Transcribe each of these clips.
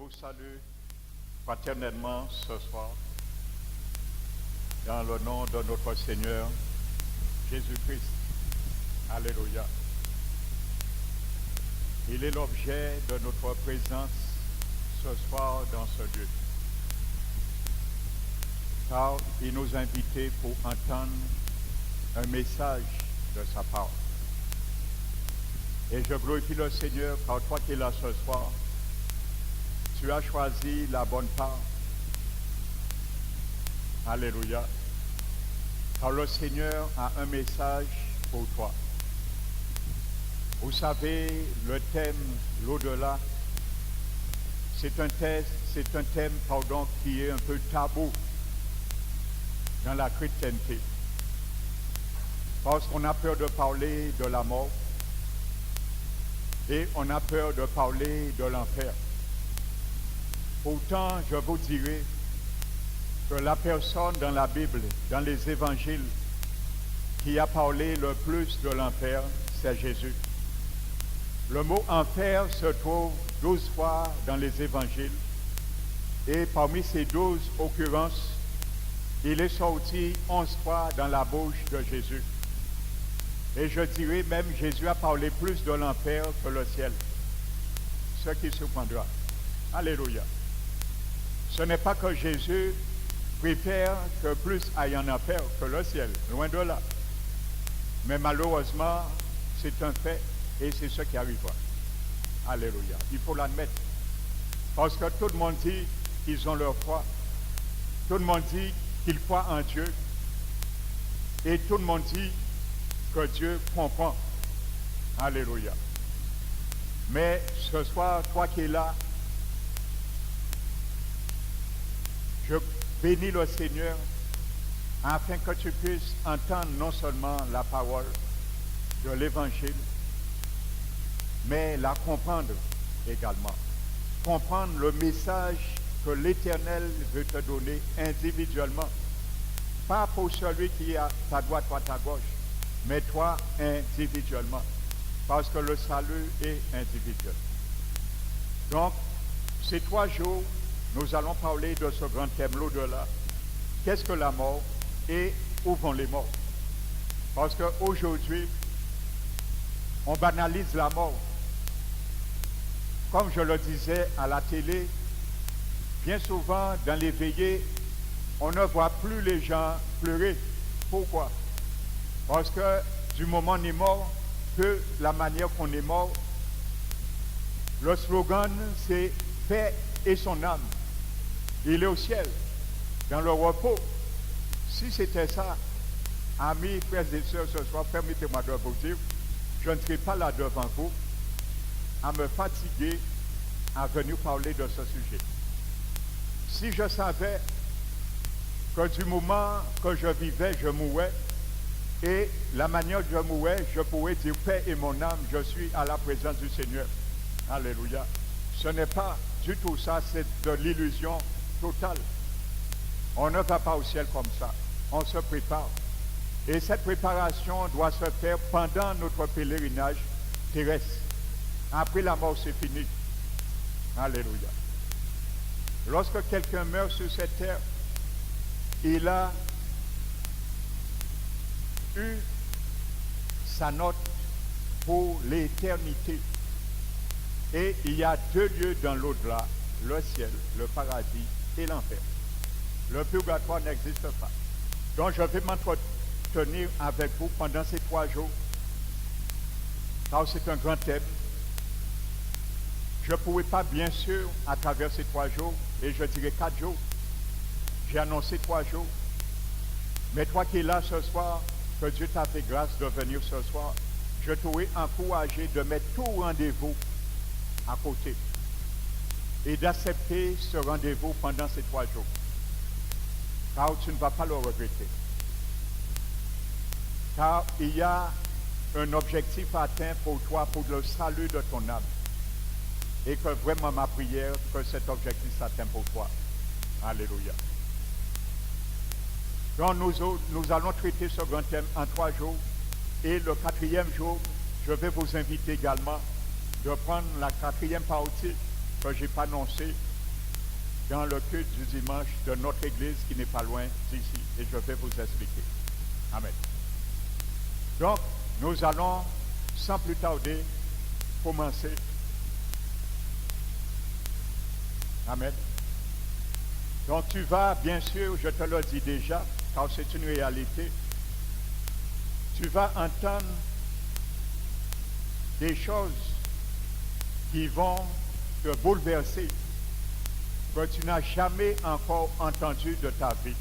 vous salue fraternellement ce soir dans le nom de notre Seigneur Jésus-Christ. Alléluia. Il est l'objet de notre présence ce soir dans ce lieu, car il nous a invités pour entendre un message de sa part. Et je glorifie le Seigneur, car toi qui es là ce soir, tu as choisi la bonne part. Alléluia. Car le Seigneur a un message pour toi. Vous savez, le thème, l'au-delà, c'est un thème, qui est un peu tabou dans la chrétienté. Parce qu'on a peur de parler de la mort et on a peur de parler de l'enfer. Pourtant, je vous dirai que la personne dans la Bible, dans les évangiles, qui a parlé le plus de l'enfer, c'est Jésus. Le mot enfer se trouve 12 fois dans les évangiles et parmi ces 12 occurrences, il est sorti 11 fois dans la bouche de Jésus. Et je dirais même Jésus a parlé plus de l'enfer que le ciel. Ce qui surprendra. Alléluia. Ce n'est pas que Jésus préfère que plus aille en enfer que le ciel, loin de là. Mais malheureusement, c'est un fait et c'est ce qui arrivera. Alléluia. Il faut l'admettre. Parce que tout le monde dit qu'ils ont leur foi. Tout le monde dit qu'ils croient en Dieu. Et tout le monde dit que Dieu comprend. Alléluia. Mais ce soir, toi qui es là, je bénis le Seigneur afin que tu puisses entendre non seulement la parole de l'Évangile, mais la comprendre également. Comprendre le message que l'Éternel veut te donner individuellement. Pas pour celui qui est à ta droite ou à ta gauche, mais toi individuellement. Parce que le salut est individuel. Donc, ces 3 jours, nous allons parler de ce grand thème, l'au-delà. Qu'est-ce que la mort et où vont les morts? Parce qu'aujourd'hui, on banalise la mort. Comme je le disais à la télé, bien souvent dans les veillées, on ne voit plus les gens pleurer. Pourquoi? Parce que du moment on est mort, que la manière qu'on est mort, le slogan c'est « Paix et son âme ». Il est au ciel, dans le repos. Si c'était ça, amis, frères et sœurs, ce soir, permettez-moi de vous dire, je ne serai pas là devant vous à me fatiguer à venir parler de ce sujet. Si je savais que du moment que je vivais, je mourais, et la manière dont je mourais, je pourrais dire paix et mon âme, je suis à la présence du Seigneur. Alléluia. Ce n'est pas du tout ça, c'est de l'illusion totale. On ne va pas au ciel comme ça. On se prépare. Et cette préparation doit se faire pendant notre pèlerinage terrestre. Après la mort, c'est fini. Alléluia. Lorsque quelqu'un meurt sur cette terre, il a eu sa note pour l'éternité. Et il y a 2 lieux dans l'au-delà, le ciel, le paradis et l'enfer. Le purgatoire n'existe pas. Donc je vais m'entretenir avec vous pendant ces 3 jours, car c'est un grand thème. Je ne pourrai pas, bien sûr, à travers ces 3 jours, et je dirais 4 jours. J'ai annoncé 3 jours. Mais toi qui es là ce soir, que Dieu t'a fait grâce de venir ce soir, je t'aurais encouragé de mettre tout rendez-vous à côté et d'accepter ce rendez-vous pendant ces 3 jours. Car tu ne vas pas le regretter. Car il y a un objectif atteint pour toi, pour le salut de ton âme. Et que vraiment ma prière, que cet objectif s'atteigne pour toi. Alléluia. Donc nous allons traiter ce grand thème en 3 jours. Et le 4e jour, je vais vous inviter également de prendre la 4e partie que je n'ai pas annoncée dans le culte du dimanche de notre église qui n'est pas loin d'ici. Et je vais vous expliquer. Amen. Donc, nous allons, sans plus tarder, commencer. Amen. Donc, tu vas, bien sûr, je te le dis déjà, car c'est une réalité, tu vas entendre des choses qui vont te bouleverser, que tu n'as jamais encore entendu de ta vie,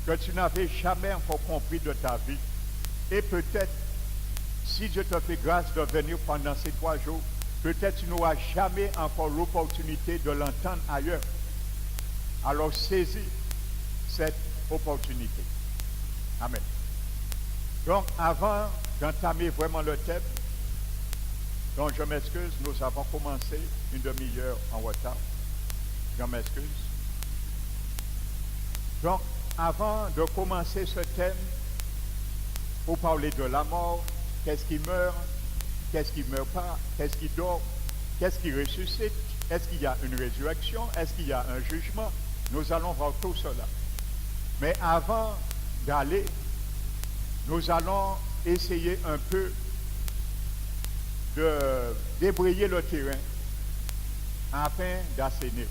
que tu n'avais jamais encore compris de ta vie. Et peut-être, si Dieu te fait grâce de venir pendant ces 3 jours, peut-être tu n'auras jamais encore l'opportunité de l'entendre ailleurs. Alors saisis cette opportunité. Amen. Donc, avant d'entamer vraiment le thème, donc je m'excuse, nous avons commencé une demi-heure en retard. Je m'excuse. Donc, avant de commencer ce thème, pour parler de la mort, qu'est-ce qui meurt, qu'est-ce qui ne meurt pas, qu'est-ce qui dort, qu'est-ce qui ressuscite, est-ce qu'il y a une résurrection, est-ce qu'il y a un jugement, nous allons voir tout cela. Mais avant d'aller, nous allons essayer un peu de débrayer le terrain afin d'assainir.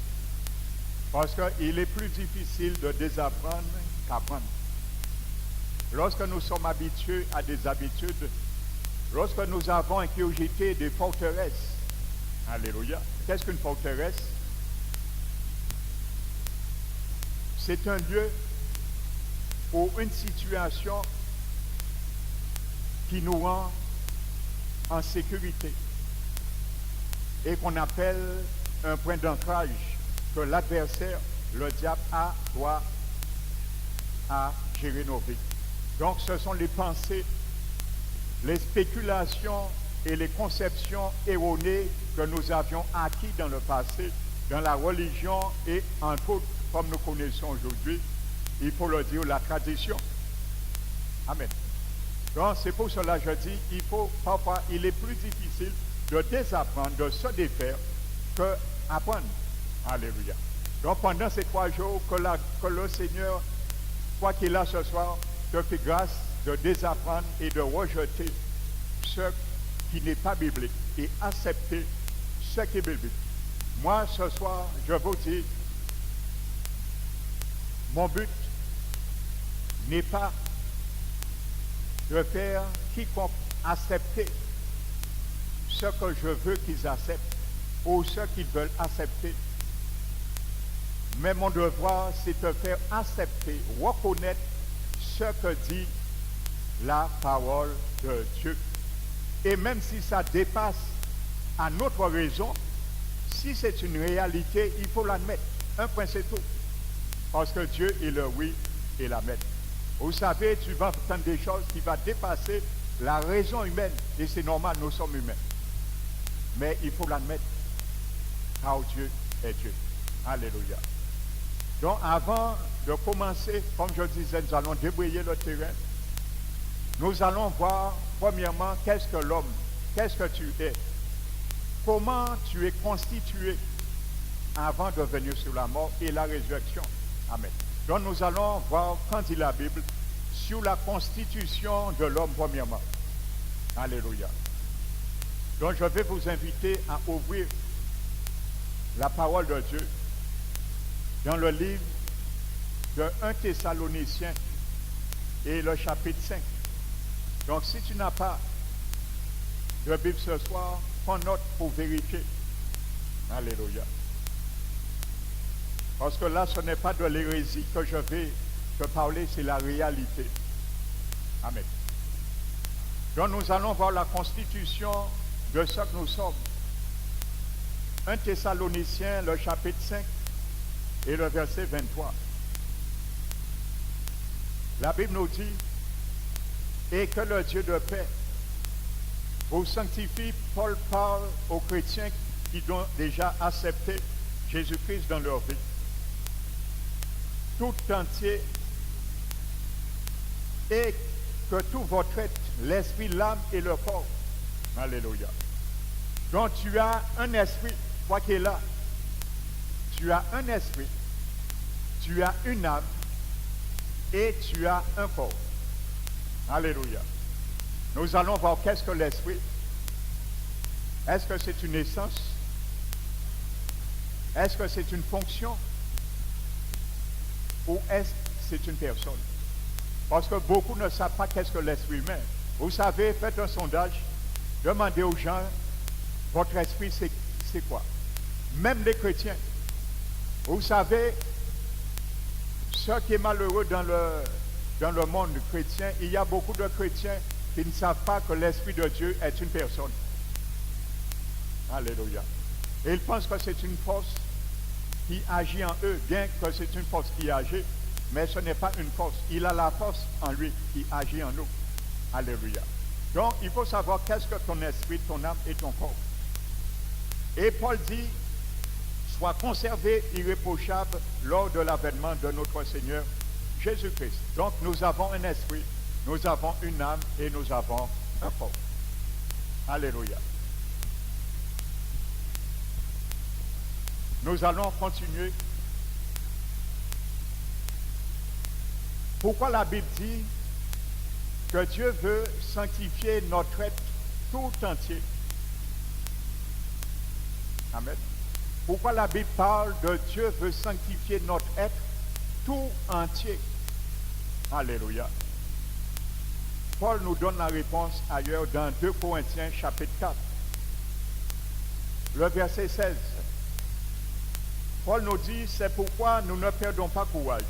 Parce qu'il est plus difficile de désapprendre qu'apprendre. Lorsque nous sommes habitués à des habitudes, lorsque nous avons ingurgité des forteresses, alléluia, qu'est-ce qu'une forteresse? C'est un lieu ou une situation qui nous rend en sécurité et qu'on appelle un point d'ancrage que l'adversaire, le diable, a droit à gérer nos vies. Donc ce sont les pensées, les spéculations et les conceptions erronées que nous avions acquis dans le passé, dans la religion et entre autres, comme nous connaissons aujourd'hui, il faut le dire, la tradition. Amen. Donc c'est pour cela que je dis, parfois il est plus difficile de désapprendre, de se défaire, que apprendre. Alléluia. Donc pendant ces 3 jours, que le Seigneur, quoi qu'il a ce soir, te fait grâce de désapprendre et de rejeter ce qui n'est pas biblique et accepter ce qui est biblique. Moi, ce soir, je vous dis, mon but n'est pas de faire quiconque accepter ce que je veux qu'ils acceptent ou ce qu'ils veulent accepter. Mais mon devoir, c'est de faire accepter, reconnaître ce que dit la parole de Dieu. Et même si ça dépasse à notre raison, si c'est une réalité, il faut l'admettre. Un point, c'est tout. Parce que Dieu est le oui et l'amen. Vous savez, tu vas entendre des choses qui vont dépasser la raison humaine. Et c'est normal, nous sommes humains. Mais il faut l'admettre. Car Dieu est Dieu. Alléluia. Donc avant de commencer, comme je disais, nous allons débrayer le terrain. Nous allons voir, premièrement, qu'est-ce que l'homme, qu'est-ce que tu es, comment tu es constitué avant de venir sur la mort et la résurrection. Amen. Donc nous allons voir, quand dit la Bible, sur la constitution de l'homme, premièrement. Alléluia. Donc je vais vous inviter à ouvrir la parole de Dieu dans le livre de 1 Thessaloniciens et le chapitre 5. Donc si tu n'as pas de Bible ce soir, prends note pour vérifier. Alléluia. Parce que là, ce n'est pas de l'hérésie que je vais te parler, c'est la réalité. Amen. Donc nous allons voir la constitution de ce que nous sommes. 1 Thessaloniciens, le chapitre 5 et le verset 23. La Bible nous dit, et que le Dieu de paix vous sanctifie. Paul parle aux chrétiens qui ont déjà accepté Jésus-Christ dans leur vie. Tout entier, et que tout votre être, l'esprit, l'âme et le corps. Alléluia. Donc tu as un esprit, toi qui es là, tu as un esprit tu as une âme et tu as un corps. Alléluia. Nous allons voir qu'est-ce que l'esprit. Est-ce que c'est une essence? Est-ce que c'est une fonction? Ou est-ce que c'est une personne? Parce que beaucoup ne savent pas qu'est-ce que l'esprit humain. Vous savez, faites un sondage, demandez aux gens, votre esprit c'est quoi? Même les chrétiens. Vous savez, ce qui est malheureux dans le monde chrétien, il y a beaucoup de chrétiens qui ne savent pas que l'Esprit de Dieu est une personne. Alléluia. Et ils pensent que c'est une force qui agit en eux, bien que c'est une force qui agit, mais ce n'est pas une force. Il a la force en lui qui agit en nous. Alléluia. Donc, il faut savoir qu'est-ce que ton esprit, ton âme et ton corps. Et Paul dit, sois conservé irréprochable lors de l'avènement de notre Seigneur Jésus-Christ. Donc, nous avons un esprit, nous avons une âme et nous avons un corps. Alléluia. Nous allons continuer. Pourquoi la Bible dit que Dieu veut sanctifier notre être tout entier? Amen. Pourquoi la Bible parle de Dieu veut sanctifier notre être tout entier? Alléluia. Paul nous donne la réponse ailleurs dans 2 Corinthiens chapitre 4. Le verset 16. Paul nous dit, c'est pourquoi nous ne perdons pas courage.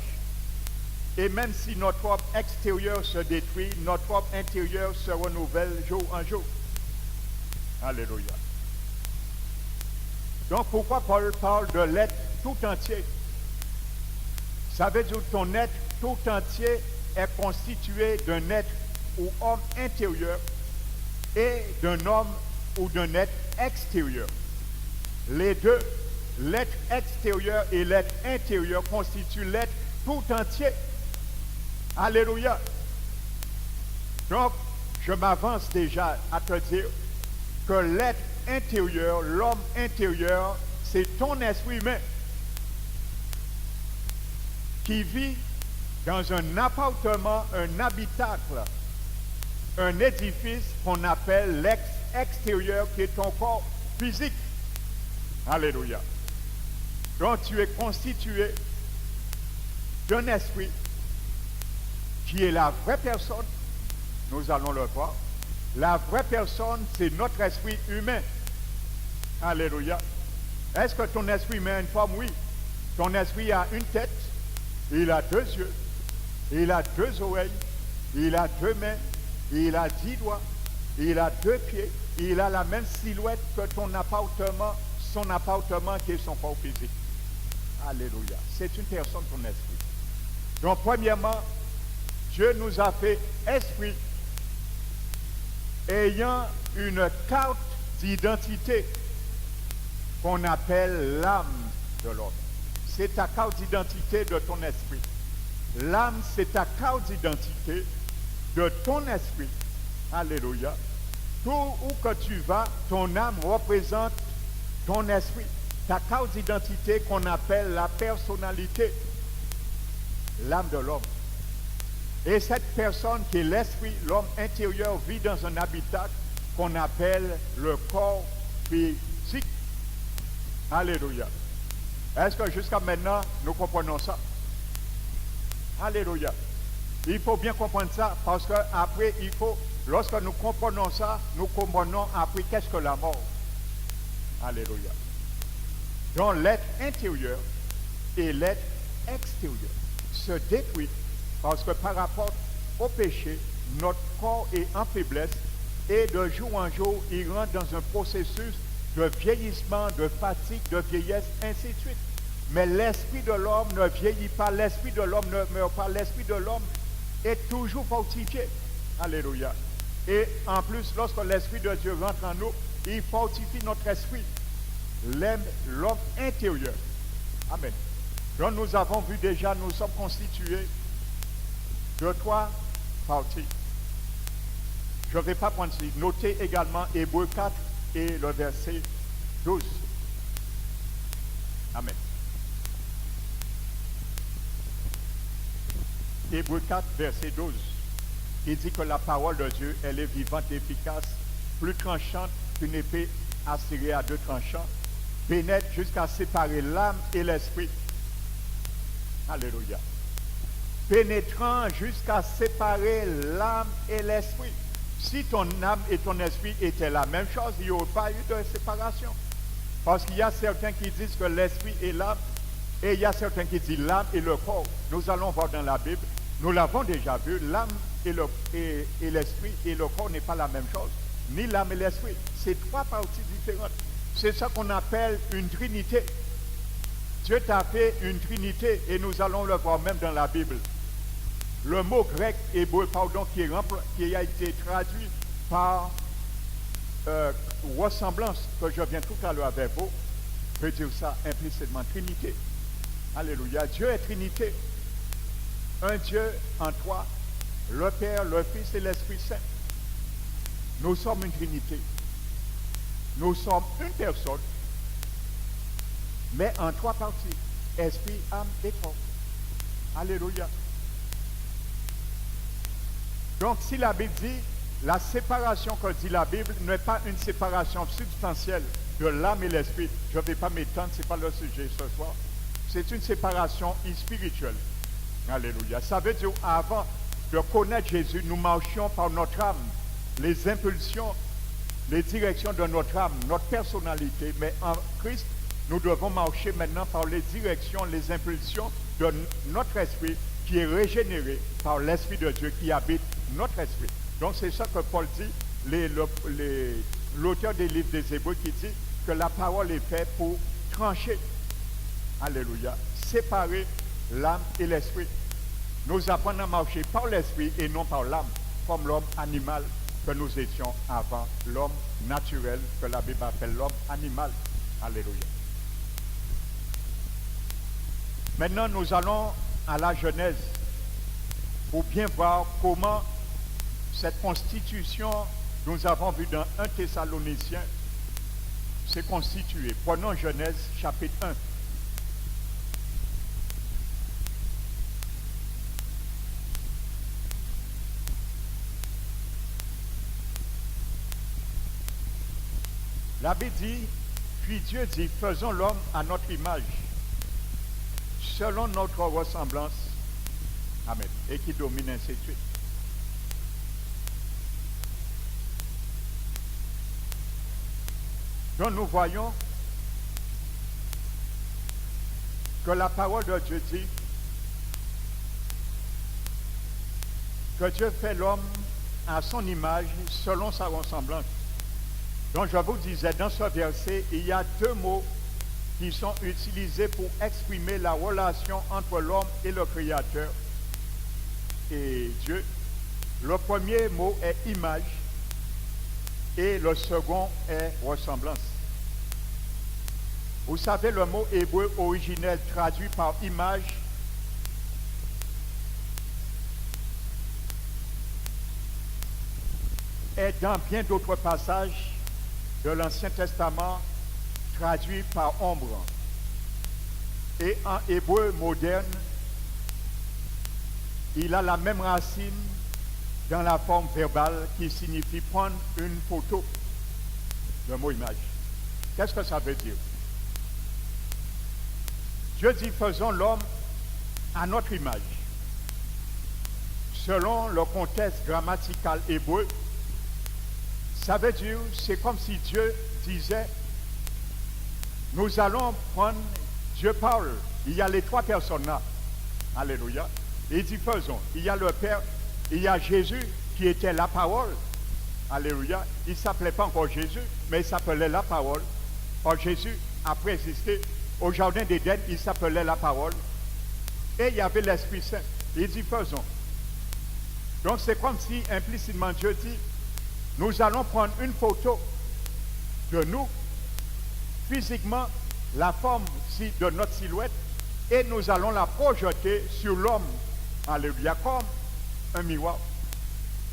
Et même si notre homme extérieur se détruit, notre homme intérieur se renouvelle jour en jour. Alléluia. Donc pourquoi Paul parle de l'être tout entier? Ça veut dire que ton être tout entier est constitué d'un être ou homme intérieur et d'un homme ou d'un être extérieur. Les deux, l'être extérieur et l'être intérieur constituent l'être tout entier. Alléluia. Donc, je m'avance déjà à te dire que l'être intérieur, l'homme intérieur, c'est ton esprit humain qui vit dans un appartement, un habitacle, un édifice qu'on appelle l'extérieur qui est ton corps physique. Alléluia. Donc tu es constitué d'un esprit qui est la vraie personne. Nous allons le voir. La vraie personne, c'est notre esprit humain. Alléluia. Est-ce que ton esprit humain a une forme? Oui. Ton esprit a une tête, il a 2 yeux, il a 2 oreilles, il a 2 mains, il a 10 doigts, il a 2 pieds, il a la même silhouette que ton appartement, son appartement qui est son corps physique. Alléluia. C'est une personne, ton esprit. Donc, premièrement, Dieu nous a fait esprit ayant une carte d'identité qu'on appelle l'âme de l'homme. C'est ta carte d'identité de ton esprit. L'âme, c'est ta carte d'identité de ton esprit. Alléluia. Tout où que tu vas, ton âme représente ton esprit. Ta carte d'identité qu'on appelle la personnalité. L'âme de l'homme. Et cette personne qui est l'esprit, l'homme intérieur, vit dans un habitacle qu'on appelle le corps physique. Alléluia. Est-ce que jusqu'à maintenant, nous comprenons ça? Alléluia. Il faut bien comprendre ça parce que après, lorsque nous comprenons ça, nous comprenons après qu'est-ce que la mort. Alléluia. Donc l'être intérieur et l'être extérieur se détruit parce que par rapport au péché, notre corps est en faiblesse et de jour en jour, il rentre dans un processus de vieillissement, de fatigue, de vieillesse, ainsi de suite. Mais l'esprit de l'homme ne vieillit pas, l'esprit de l'homme ne meurt pas, l'esprit de l'homme est toujours fortifié. Alléluia. Et en plus, lorsque l'esprit de Dieu rentre en nous, il fortifie notre esprit, l'homme intérieur. Amen. Donc nous avons vu déjà, nous sommes constitués de 3 parties. Je ne vais pas prendre ici. Notez également Hébreux 4 et le verset 12. Amen. Hébreux 4, verset 12, qui dit que la parole de Dieu, elle est vivante et efficace, plus tranchante qu'une épée acérée à deux tranchants, pénètre jusqu'à séparer l'âme et l'esprit. Alléluia. Pénétrant jusqu'à séparer l'âme et l'esprit. Si ton âme et ton esprit étaient la même chose, il n'y aurait pas eu de séparation. Parce qu'il y a certains qui disent que l'esprit est l'âme, et il y a certains qui disent l'âme et le corps. Nous allons voir dans la Bible, nous l'avons déjà vu, l'âme et l'esprit et le corps n'est pas la même chose, ni l'âme et l'esprit. C'est trois parties différentes. C'est ça qu'on appelle une trinité. Dieu t'a fait une trinité, et nous allons le voir même dans la Bible. Le mot grec, hébreu, pardon, qui a été traduit par ressemblance, que je viens tout à l'heure avec vous, veut dire ça implicitement, trinité. Alléluia. Dieu est trinité. Un Dieu en trois, le Père, le Fils et l'Esprit Saint. Nous sommes une trinité. Nous sommes une personne, mais en trois parties, esprit, âme et corps. Alléluia. Donc, si la Bible dit, la séparation que dit la Bible n'est pas une séparation substantielle de l'âme et l'esprit. Je ne vais pas m'étendre, ce n'est pas le sujet ce soir. C'est une séparation spirituelle. Alléluia. Ça veut dire, avant de connaître Jésus, nous marchions par notre âme, les impulsions, les directions de notre âme, notre personnalité. Mais en Christ, nous devons marcher maintenant par les directions, les impulsions de notre esprit qui est régénéré par l'Esprit de Dieu qui habite notre esprit. Donc c'est ça que Paul dit, l'auteur des livres des Hébreux qui dit que la parole est faite pour trancher. Alléluia. Séparer l'âme et l'esprit. Nous apprenons à marcher par l'esprit et non par l'âme, comme l'homme animal que nous étions avant, l'homme naturel que la Bible appelle l'homme animal. Alléluia. Maintenant, nous allons à la Genèse pour bien voir comment cette constitution, nous avons vu dans 1 Thessaloniciens, s'est constituée. Prenons Genèse chapitre 1. La Bible dit, puis Dieu dit, faisons l'homme à notre image, selon notre ressemblance. Amen. Et qui domine ainsi de suite. Donc nous voyons que la parole de Dieu dit que Dieu fait l'homme à son image, selon sa ressemblance. Donc je vous disais, dans ce verset, il y a deux mots qui sont utilisés pour exprimer la relation entre l'homme et le Créateur et Dieu. Le premier mot est image et le second est ressemblance. Vous savez, le mot hébreu originel traduit par image est dans bien d'autres passages de l'Ancien Testament traduit par ombre. Et en hébreu moderne, il a la même racine dans la forme verbale qui signifie prendre une photo. Le mot image. Qu'est-ce que ça veut dire? Dieu dit, faisons l'homme à notre image. Selon le contexte grammatical hébreu, ça veut dire, c'est comme si Dieu disait, nous allons prendre, Dieu parle, il y a les trois personnes là. Alléluia. Il dit, faisons. Il y a le Père, il y a Jésus qui était la parole. Alléluia. Il ne s'appelait pas encore Jésus, mais il s'appelait la parole. Or Jésus a préexisté. Au jardin d'Éden, il s'appelait la parole. Et il y avait l'Esprit Saint. Il dit, faisons. Donc c'est comme si implicitement Dieu dit, nous allons prendre une photo de nous, physiquement, la forme de notre silhouette, et nous allons la projeter sur l'homme. Alléluia, comme un miroir.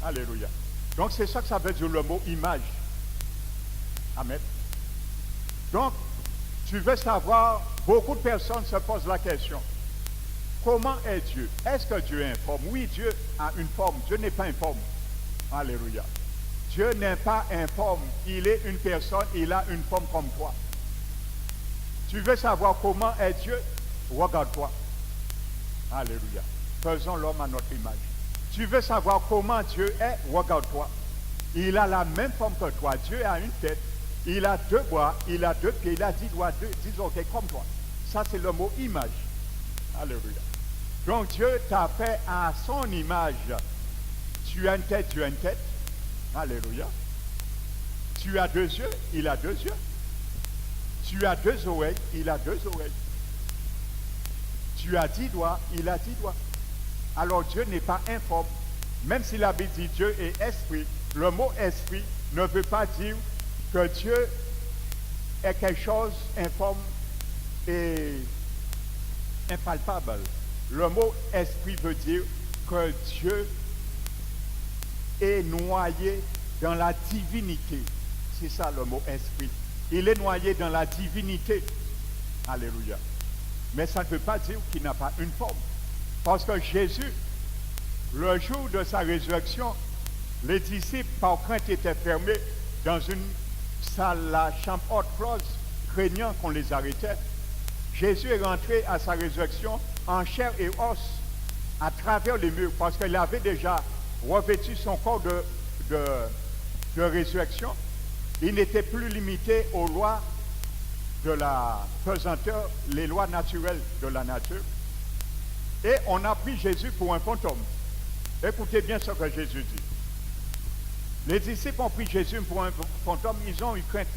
Alléluia. Donc c'est ça que ça veut dire le mot image. Amen. Donc, tu veux savoir, beaucoup de personnes se posent la question, comment est Dieu? Est-ce que Dieu est informe? Oui, Dieu a une forme. Dieu n'est pas informe. Alléluia. Dieu n'est pas informe. Il est une personne, il a une forme comme toi. Tu veux savoir comment est Dieu? Regarde-toi. Alléluia. Faisons l'homme à notre image. Tu veux savoir comment Dieu est? Regarde-toi. Il a la même forme que toi. Dieu a une tête, il a 2 bras, il a 2 pieds, il a 10 doigts, 10 orteils comme toi. Ça, c'est le mot image. Alléluia. Donc Dieu t'a fait à son image. Tu as une tête, Dieu a une tête. Alléluia. Tu as 2 yeux, il a 2 yeux. Tu as 2 oreilles, il a 2 oreilles. Tu as 10 doigts, il a 10 doigts. Alors Dieu n'est pas informe. Même si la Bible dit Dieu est esprit, le mot esprit ne veut pas dire que Dieu est quelque chose informe et impalpable. Le mot esprit veut dire que Dieu est noyé dans la divinité. C'est ça le mot esprit. Il est noyé dans la divinité. Alléluia. Mais ça ne veut pas dire qu'il n'a pas une forme. Parce que Jésus, le jour de sa résurrection, les disciples, par crainte, étaient fermés dans une salle, la chambre haute close, craignant qu'on les arrêtait. Jésus est rentré à sa résurrection en chair et os, à travers les murs, parce qu'il avait déjà revêtu son corps de résurrection. Il n'était plus limité aux lois de la pesanteur, les lois naturelles de la nature. Et on a pris Jésus pour un fantôme. Écoutez bien ce que Jésus dit. Les disciples ont pris Jésus pour un fantôme, ils ont eu crainte.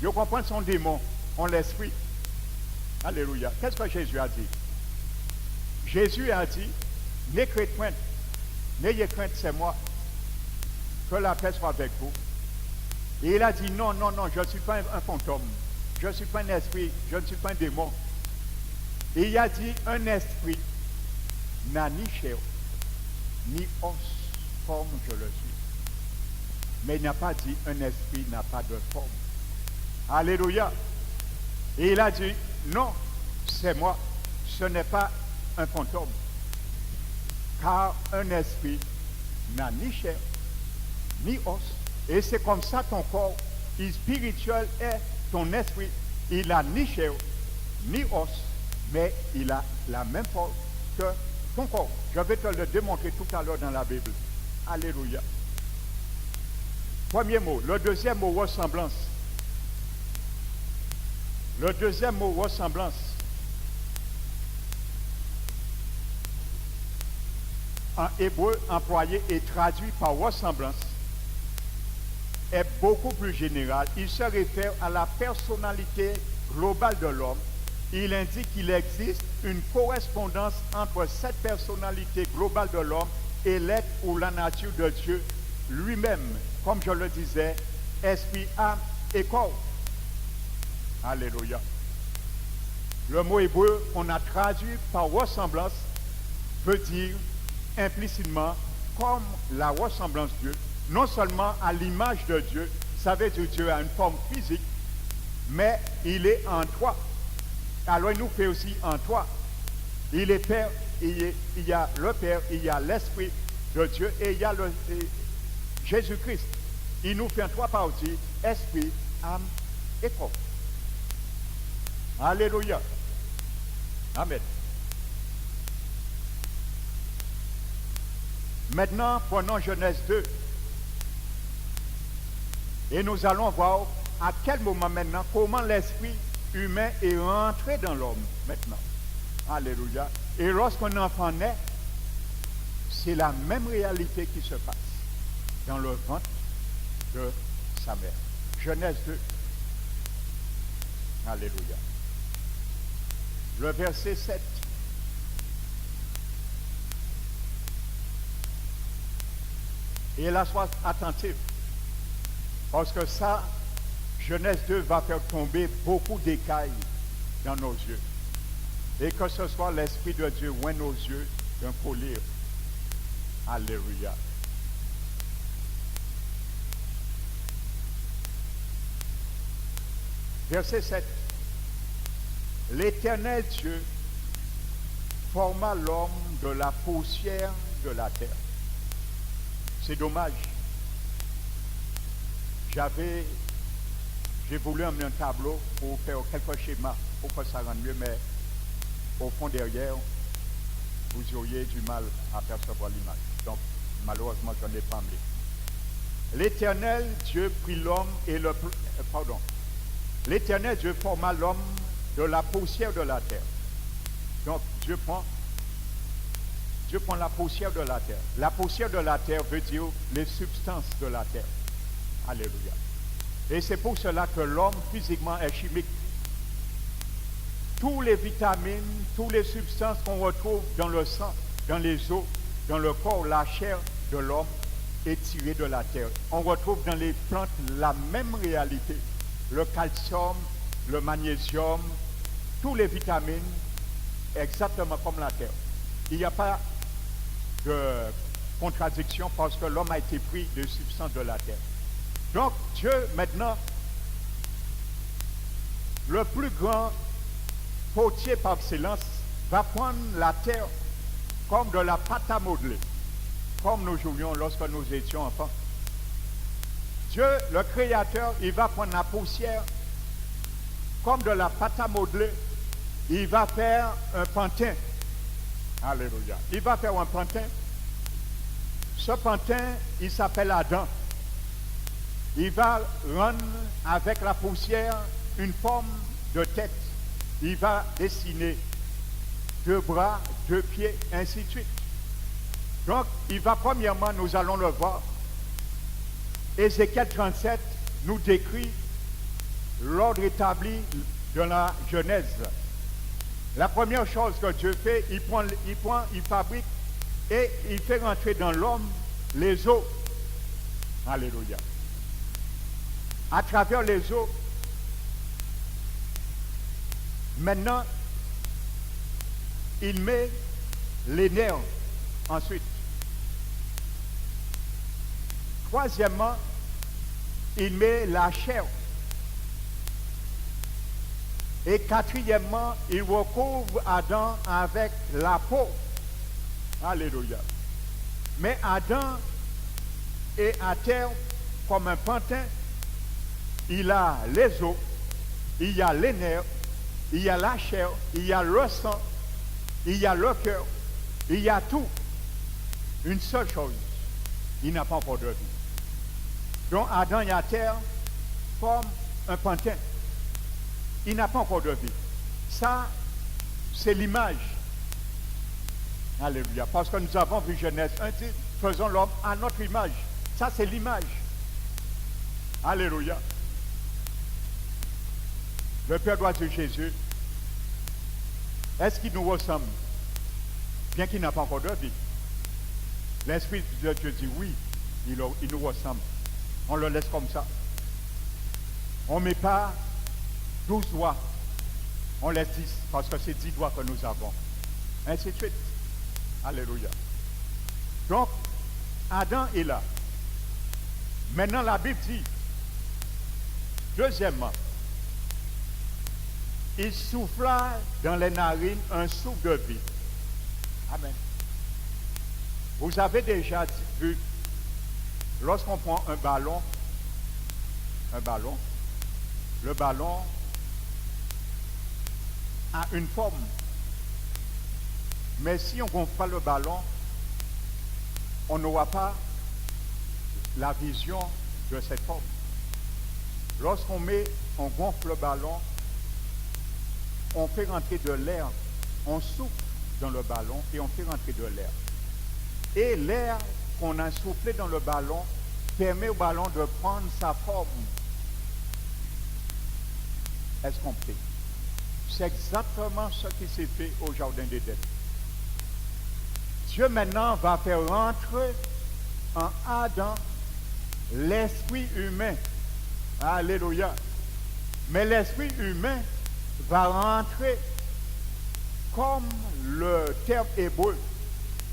Ils comprennent son démon, ont l'esprit. Alléluia. Qu'est-ce que Jésus a dit? Jésus a dit, n'ayez crainte, n'ayez crainte, c'est moi. Que la paix soit avec vous. Et il a dit, non, non, non, je ne suis pas un fantôme. Je ne suis pas un esprit, je ne suis pas un démon. Et il a dit, un esprit n'a ni chair, ni os, comme je le suis. Mais il n'a pas dit, un esprit n'a pas de forme. Alléluia. Et il a dit, non, c'est moi, ce n'est pas un fantôme. Car un esprit n'a ni chair, ni os. Et c'est comme ça ton corps spirituel est ton esprit. Il n'a ni chair, ni os, mais il a la même forme que ton corps. Je vais te le démontrer tout à l'heure dans la Bible. Alléluia. Premier mot. Le deuxième mot, ressemblance. Le deuxième mot, ressemblance. En hébreu, employé et traduit par ressemblance, est beaucoup plus général. Il se réfère à la personnalité globale de l'homme. Il indique qu'il existe une correspondance entre cette personnalité globale de l'homme et l'être ou la nature de Dieu lui-même, comme je le disais, esprit, âme et corps. Alléluia. Le mot hébreu qu'on a traduit par ressemblance veut dire implicitement comme la ressemblance de Dieu, non seulement à l'image de Dieu, ça veut dire que Dieu a une forme physique, mais il est en toi. Alors il nous fait aussi en toi. Il est Père, il y a le Père, il y a l'Esprit de Dieu et il y a Jésus-Christ. Il nous fait en 3 parties, esprit, âme et corps. Alléluia. Amen. Maintenant, prenons Genèse 2. Et nous allons voir à quel moment maintenant, comment l'esprit humain est rentré dans l'homme maintenant. Alléluia. Et lorsqu'un enfant naît, c'est la même réalité qui se passe dans le ventre de sa mère. Genèse 2. Alléluia. Le verset 7. Et là, sois attentif. Parce que ça, Genèse 2 va faire tomber beaucoup d'écailles dans nos yeux. Et que ce soit l'Esprit de Dieu oint nos yeux d'un collier. Alléluia. Verset 7. L'Éternel Dieu forma l'homme de la poussière de la terre. C'est dommage. J'ai voulu emmener un tableau pour faire quelques schémas pour que ça rende mieux, mais au fond derrière, vous auriez du mal à percevoir l'image. Donc, malheureusement, je n'en ai pas amené. L'Éternel Dieu prit l'homme et l'Éternel Dieu forma l'homme de la poussière de la terre. Donc, Dieu prend la poussière de la terre. La poussière de la terre veut dire les substances de la terre. Alléluia. Et c'est pour cela que l'homme physiquement est chimique. Tous les vitamines, toutes les substances qu'on retrouve dans le sang, dans les os, dans le corps, la chair de l'homme est tirée de la terre. On retrouve dans les plantes la même réalité. Le calcium, le magnésium, tous les vitamines, exactement comme la terre. Il n'y a pas de contradiction parce que l'homme a été pris de substances de la terre. Donc Dieu, maintenant, le plus grand potier par excellence, va prendre la terre comme de la pâte à modeler, comme nous jouions lorsque nous étions enfants. Dieu, le Créateur, il va prendre la poussière comme de la pâte à modeler. Il va faire un pantin. Alléluia. Il va faire un pantin. Ce pantin, il s'appelle Adam. Il va rendre avec la poussière une forme de tête. Il va dessiner 2 bras, 2 pieds, ainsi de suite. Donc, il va premièrement, nous allons le voir. Ézéchiel 37 nous décrit l'ordre établi de la Genèse. La première chose que Dieu fait, il fabrique et il fait rentrer dans l'homme les os. Alléluia. À travers les os, maintenant, il met les nerfs ensuite. Troisièmement, il met la chair. Et quatrièmement, il recouvre Adam avec la peau. Alléluia. Mais Adam est à terre comme un pantin. Il a les os, il y a les nerfs, il y a la chair, il y a le sang, il y a le cœur, il y a tout. Une seule chose, il n'a pas encore de vie. Donc Adam est à terre comme un pantin. Il n'a pas encore de vie. Ça, c'est l'image. Alléluia. Parce que nous avons vu Genèse 1, dit, faisons l'homme à notre image. Ça, c'est l'image. Alléluia. Le Père doit dire Jésus, est-ce qu'il nous ressemble? Bien qu'il n'a pas encore de vie. L'Esprit de Dieu dit oui, il nous ressemble. On le laisse comme ça. On ne met pas 12 doigts. On laisse 10, parce que c'est 10 doigts que nous avons. Ainsi de suite. Alléluia. Donc, Adam est là. Maintenant, la Bible dit, deuxièmement, il souffla dans les narines un souffle de vie. Amen. Vous avez déjà vu, lorsqu'on prend un ballon, le ballon a une forme. Mais si on ne gonfle pas le ballon, on n'aura pas la vision de cette forme. Lorsqu'on gonfle le ballon, on fait rentrer de l'air, on souffle dans le ballon et on fait rentrer de l'air. Et l'air qu'on a soufflé dans le ballon permet au ballon de prendre sa forme. Est-ce compris? C'est exactement ce qui s'est fait au Jardin d'Éden. Dieu maintenant va faire rentrer en Adam l'esprit humain. Alléluia. Mais l'esprit humain va rentrer comme le terme hébreu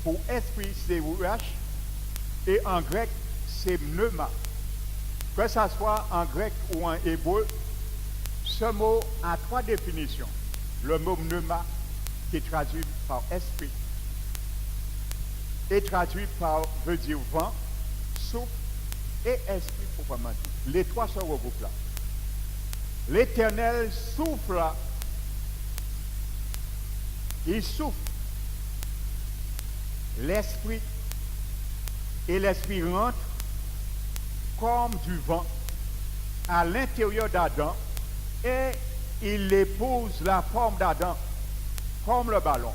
pour esprit, c'est ruach, et en grec, c'est pneuma. Que ce soit en grec ou en hébreu, ce mot a 3 définitions. Le mot pneuma qui traduit par esprit et traduit par veut dire vent, souffle et esprit proprement dit. Les trois se regroupent là. L'Éternel souffle là. Il souffle. L'esprit et l'esprit rentre comme du vent à l'intérieur d'Adam et il épouse la forme d'Adam comme le ballon.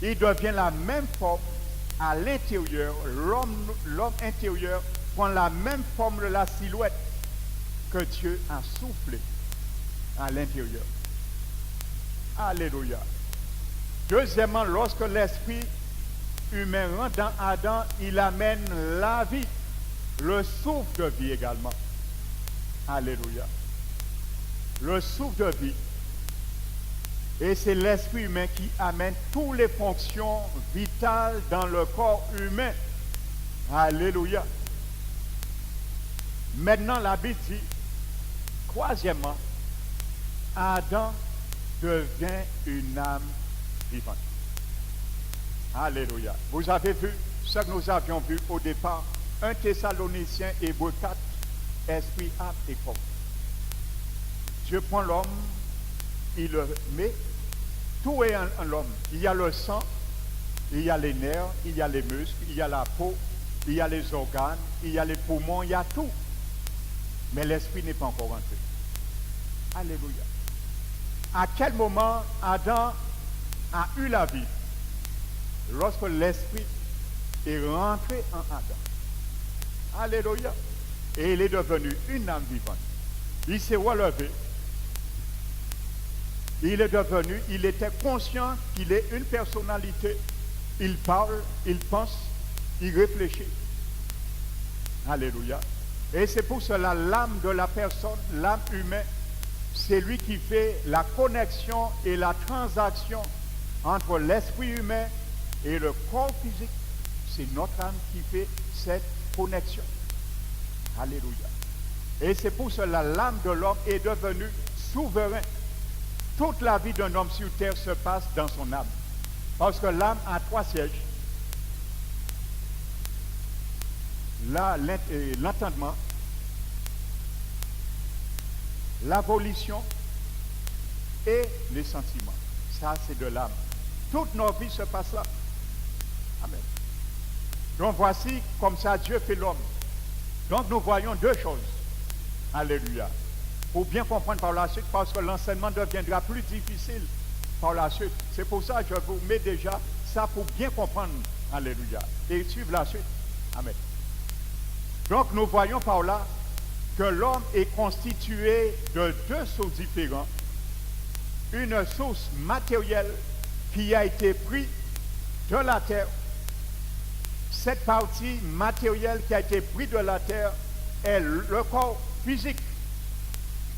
Il devient la même forme à l'intérieur. L'homme intérieur prend la même forme de la silhouette que Dieu a soufflé à l'intérieur. Alléluia. Deuxièmement, lorsque l'esprit humain rentre dans Adam, il amène la vie, le souffle de vie également. Alléluia. Le souffle de vie. Et c'est l'esprit humain qui amène toutes les fonctions vitales dans le corps humain. Alléluia. Maintenant, la Bible dit, troisièmement, Adam devient une âme vivante. Alléluia. Vous avez vu ce que nous avions vu au départ, 1 Thessaloniciens, Hébreux 4, esprit, âme et corps. Dieu prend l'homme, il le met, tout est en l'homme. Il y a le sang, il y a les nerfs, il y a les muscles, il y a la peau, il y a les organes, il y a les poumons, il y a tout. Mais l'esprit n'est pas encore rentré. Alléluia. À quel moment Adam a eu la vie? Lorsque l'esprit est rentré en Adam. Alléluia. Et il est devenu une âme vivante. Il s'est relevé. Il était conscient qu'il est une personnalité. Il parle, il pense, il réfléchit. Alléluia. Et c'est pour cela l'âme de la personne, l'âme humaine, c'est lui qui fait la connexion et la transaction entre l'esprit humain et le corps physique. C'est notre âme qui fait cette connexion. Alléluia. Et c'est pour cela l'âme de l'homme est devenue souveraine. Toute la vie d'un homme sur terre se passe dans son âme. Parce que l'âme a trois sièges. Là, l'entendement, la volition et les sentiments. Ça, c'est de l'âme. Toutes nos vies se passent là. Amen. Donc voici comme ça Dieu fait l'homme. Donc nous voyons deux choses. Alléluia. Pour bien comprendre par la suite, parce que l'enseignement deviendra plus difficile par la suite. C'est pour ça que je vous mets déjà ça pour bien comprendre. Alléluia. Et suivre la suite. Amen. Donc nous voyons par là que l'homme est constitué de deux sources différentes. Une source matérielle qui a été prise de la terre. Cette partie matérielle qui a été prise de la terre est le corps physique.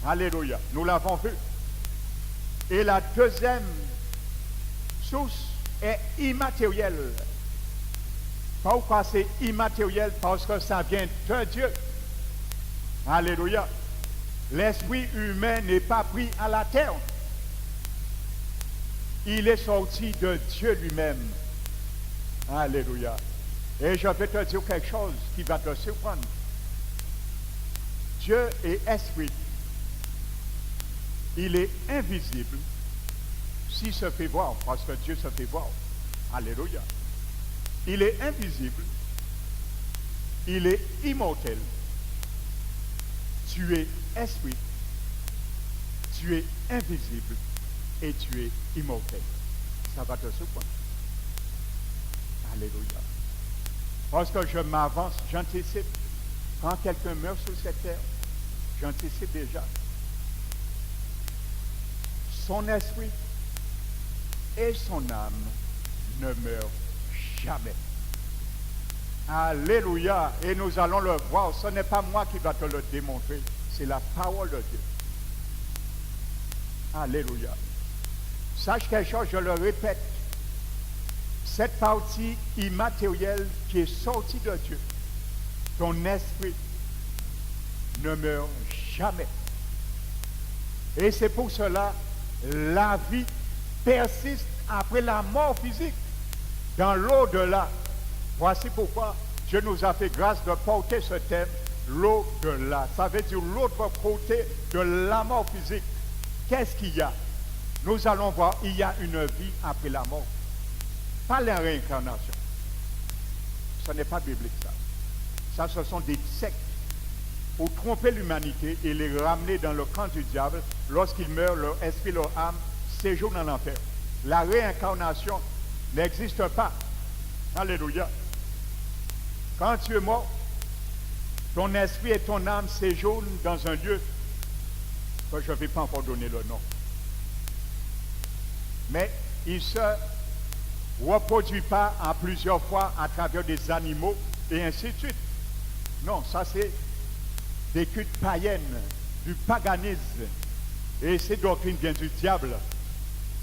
Alléluia. Nous l'avons vu. Et la deuxième source est immatérielle. Pourquoi c'est immatériel? Parce que ça vient de Dieu. Alléluia. L'esprit humain n'est pas pris à la terre. Il est sorti de Dieu lui-même. Alléluia. Et je vais te dire quelque chose qui va te surprendre. Dieu est esprit. Il est invisible s'il se fait voir, parce que Dieu se fait voir. Alléluia. Il est invisible. Il est immortel. Tu es esprit. Tu es invisible. Et tu es immortel. Ça va te surprendre. Alléluia. Parce que je m'avance, j'anticipe. Quand quelqu'un meurt sur cette terre, j'anticipe déjà. Son esprit et son âme ne meurent jamais. Alléluia. Et nous allons le voir. Ce n'est pas moi qui va te le démontrer. C'est la parole de Dieu. Alléluia. Sache quelque chose, je le répète. Cette partie immatérielle qui est sortie de Dieu, ton esprit ne meurt jamais. Et c'est pour cela la vie persiste après la mort physique, dans l'au-delà. Voici pourquoi Dieu nous a fait grâce de porter ce thème, l'au-delà. Ça veut dire l'autre côté de la mort physique. Qu'est-ce qu'il y a? Nous allons voir, il y a une vie après la mort. Pas la réincarnation. Ce n'est pas biblique ça. Ça, ce sont des sectes pour tromper l'humanité et les ramener dans le camp du diable. Lorsqu'ils meurent, leur esprit, leur âme séjournent en enfer. La réincarnation n'existe pas. Alléluia. Quand tu es mort, ton esprit et ton âme séjournent dans un lieu que je ne vais pas encore donner le nom. Mais il ne se reproduit pas en plusieurs fois à travers des animaux et ainsi de suite. Non, ça c'est des cultes païennes, du paganisme. Et ces doctrines viennent du diable.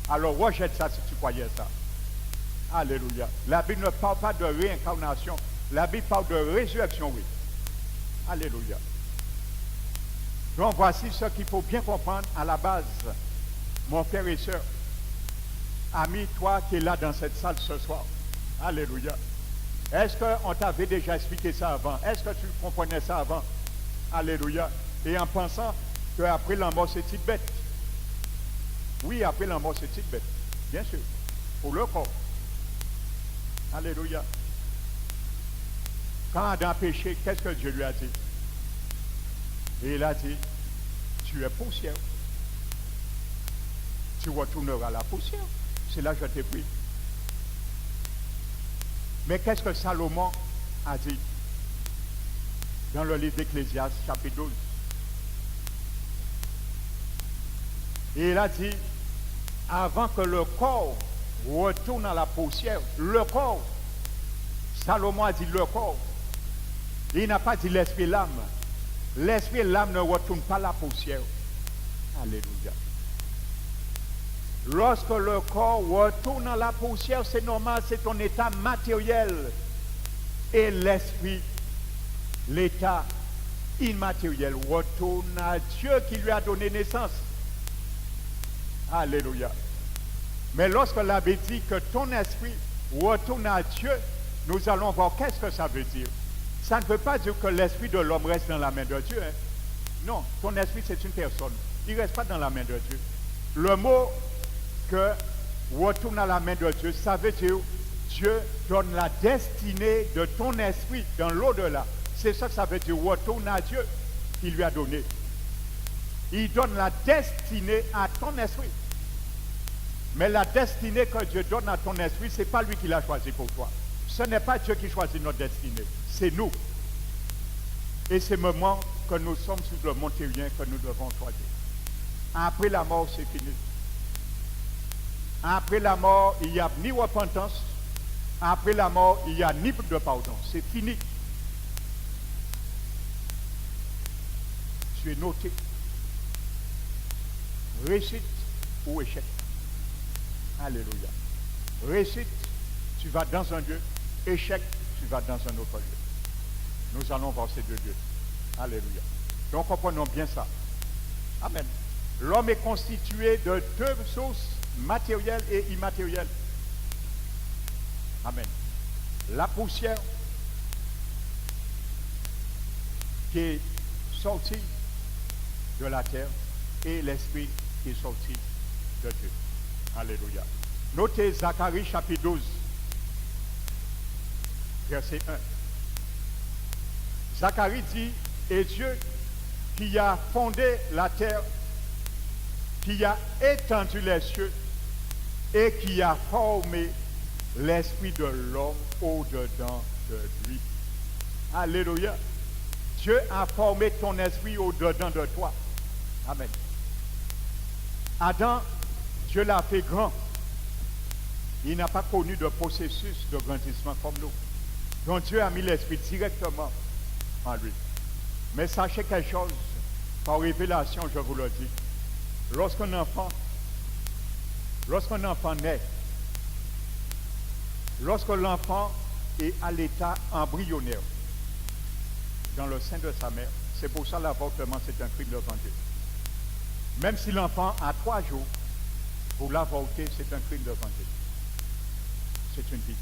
Alors rejette ça si tu croyais ça. Alléluia. La Bible ne parle pas de réincarnation. La Bible parle de résurrection, oui. Alléluia. Donc voici ce qu'il faut bien comprendre à la base, mon frère et soeur. Ami, toi qui es là dans cette salle ce soir. Alléluia. Est-ce qu'on t'avait déjà expliqué ça avant? Est-ce que tu comprenais ça avant? Alléluia. Et en pensant qu'après la mort, c'est bête. Oui, après la mort, c'est bête. Bien sûr. Pour le corps. Alléluia. Quand Adam a péché, qu'est-ce que Dieu lui a dit? Et il a dit, tu es poussière. Tu retourneras à la poussière. C'est là que je t'ai pris. Mais qu'est-ce que Salomon a dit dans le livre d'Ecclésiaste, chapitre 12? Et il a dit, avant que le corps retourne à la poussière, le corps, Salomon a dit le corps. Il n'a pas dit l'esprit et l'âme. L'esprit et l'âme ne retournent pas à la poussière. Alléluia. Lorsque le corps retourne à la poussière, c'est normal, c'est ton état matériel. Et l'esprit, l'état immatériel, retourne à Dieu qui lui a donné naissance. Alléluia. Mais lorsque l'abbé dit que ton esprit retourne à Dieu, nous allons voir qu'est-ce que ça veut dire. Ça ne veut pas dire que l'esprit de l'homme reste dans la main de Dieu. Hein? Non, ton esprit c'est une personne. Il ne reste pas dans la main de Dieu. Le mot que retourne à la main de Dieu, ça veut dire Dieu donne la destinée de ton esprit dans l'au-delà. C'est ça que ça veut dire, retourne à Dieu qu'il lui a donné. Il donne la destinée à ton esprit. Mais la destinée que Dieu donne à ton esprit, ce n'est pas lui qui l'a choisi pour toi. Ce n'est pas Dieu qui choisit notre destinée, c'est nous. Et c'est le moment que nous sommes sur le mont terrien que nous devons choisir. Après la mort, c'est fini. Après la mort, il n'y a ni repentance. Après la mort, il n'y a ni de pardon. C'est fini. Tu es noté. Réussite ou échec. Alléluia. Réussite, tu vas dans un lieu. Échec, tu vas dans un autre lieu. Nous allons voir ces deux lieux. Alléluia. Donc comprenons bien ça. Amen. L'homme est constitué de deux sources, matérielles et immatérielles. Amen. La poussière qui est sortie de la terre et l'esprit qui est sorti de Dieu. Alléluia. Notez Zacharie chapitre 12, verset 1. Zacharie dit, et Dieu qui a fondé la terre, qui a étendu les cieux et qui a formé l'esprit de l'homme au-dedans de lui. Alléluia. Dieu a formé ton esprit au-dedans de toi. Amen. Adam, Dieu l'a fait grand. Il n'a pas connu de processus de grandissement comme nous. Donc Dieu a mis l'esprit directement en lui. Mais sachez quelque chose, par révélation, je vous le dis. Lorsqu'un enfant naît, lorsque l'enfant est à l'état embryonnaire dans le sein de sa mère, c'est pour ça l'avortement c'est un crime devant Dieu. Même si l'enfant a 3 jours, Pour l'avorter, c'est un crime devant Dieu. C'est une vie.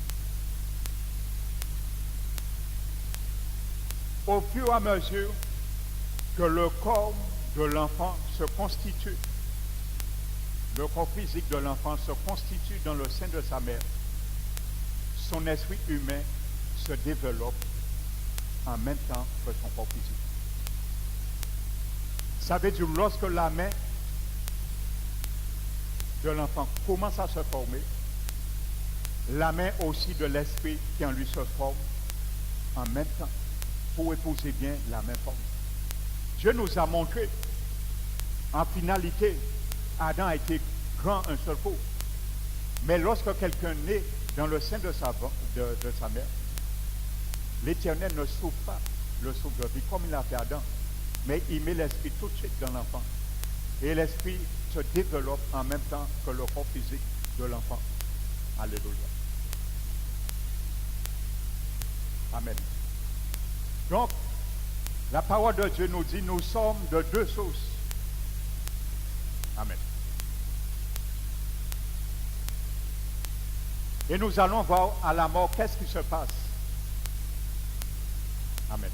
Au fur et à mesure que le corps de l'enfant se constitue, le corps physique de l'enfant se constitue dans le sein de sa mère, son esprit humain se développe en même temps que son corps physique. Ça veut dire lorsque la main de l'enfant commence à se former, la main aussi de l'esprit qui en lui se forme en même temps pour épouser bien la même forme. Dieu nous a montré, en finalité, Adam a été grand un seul coup. Mais lorsque quelqu'un naît dans le sein de sa mère, l'Éternel ne sauve pas le souffle de vie comme il a fait Adam, mais il met l'esprit tout de suite dans l'enfant. Et l'esprit se développe en même temps que le corps physique de l'enfant. Alléluia. Amen. Donc, la parole de Dieu nous dit, nous sommes de deux sources. Amen. Et nous allons voir à la mort qu'est-ce qui se passe. Amen.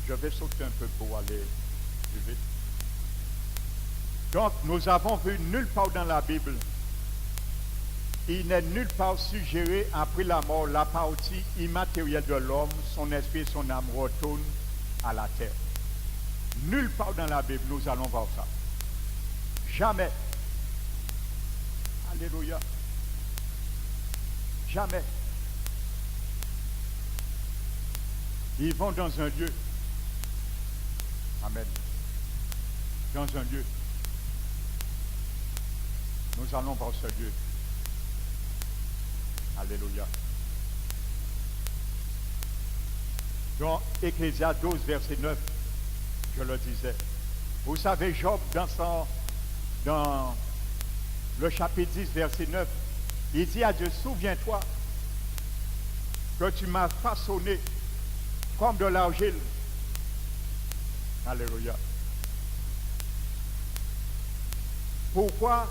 Je vais sauter un peu pour aller plus vite. Donc, nous avons vu nulle part dans la Bible, il n'est nulle part suggéré après la mort, la partie immatérielle de l'homme, son esprit et son âme retournent à la terre. Nulle part dans la Bible, nous allons voir ça. Jamais. Alléluia. Jamais. Ils vont dans un lieu. Amen. Dans un lieu. Nous allons voir ce lieu. Alléluia. Dans Ecclésiaste 12, verset 9, je le disais. Vous savez, Job, dans le chapitre 10, verset 9, il dit à Dieu, souviens-toi que tu m'as façonné comme de l'argile. Alléluia. Pourquoi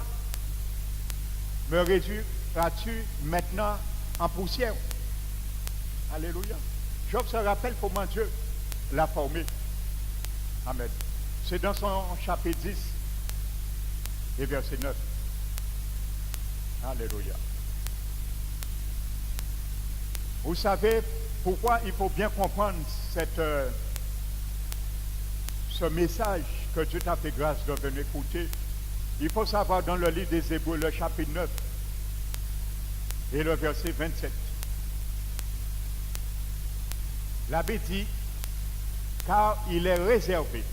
me réduiras-tu maintenant en poussière? Alléluia. Job se rappelle comment Dieu l'a formé. Amen. C'est dans son chapitre 10 et verset 9. Alléluia. Vous savez pourquoi il faut bien comprendre ce message que Dieu t'a fait grâce de venir écouter. Il faut savoir dans le livre des Hébreux, le chapitre 9 et le verset 27. La Bible dit, car il est réservé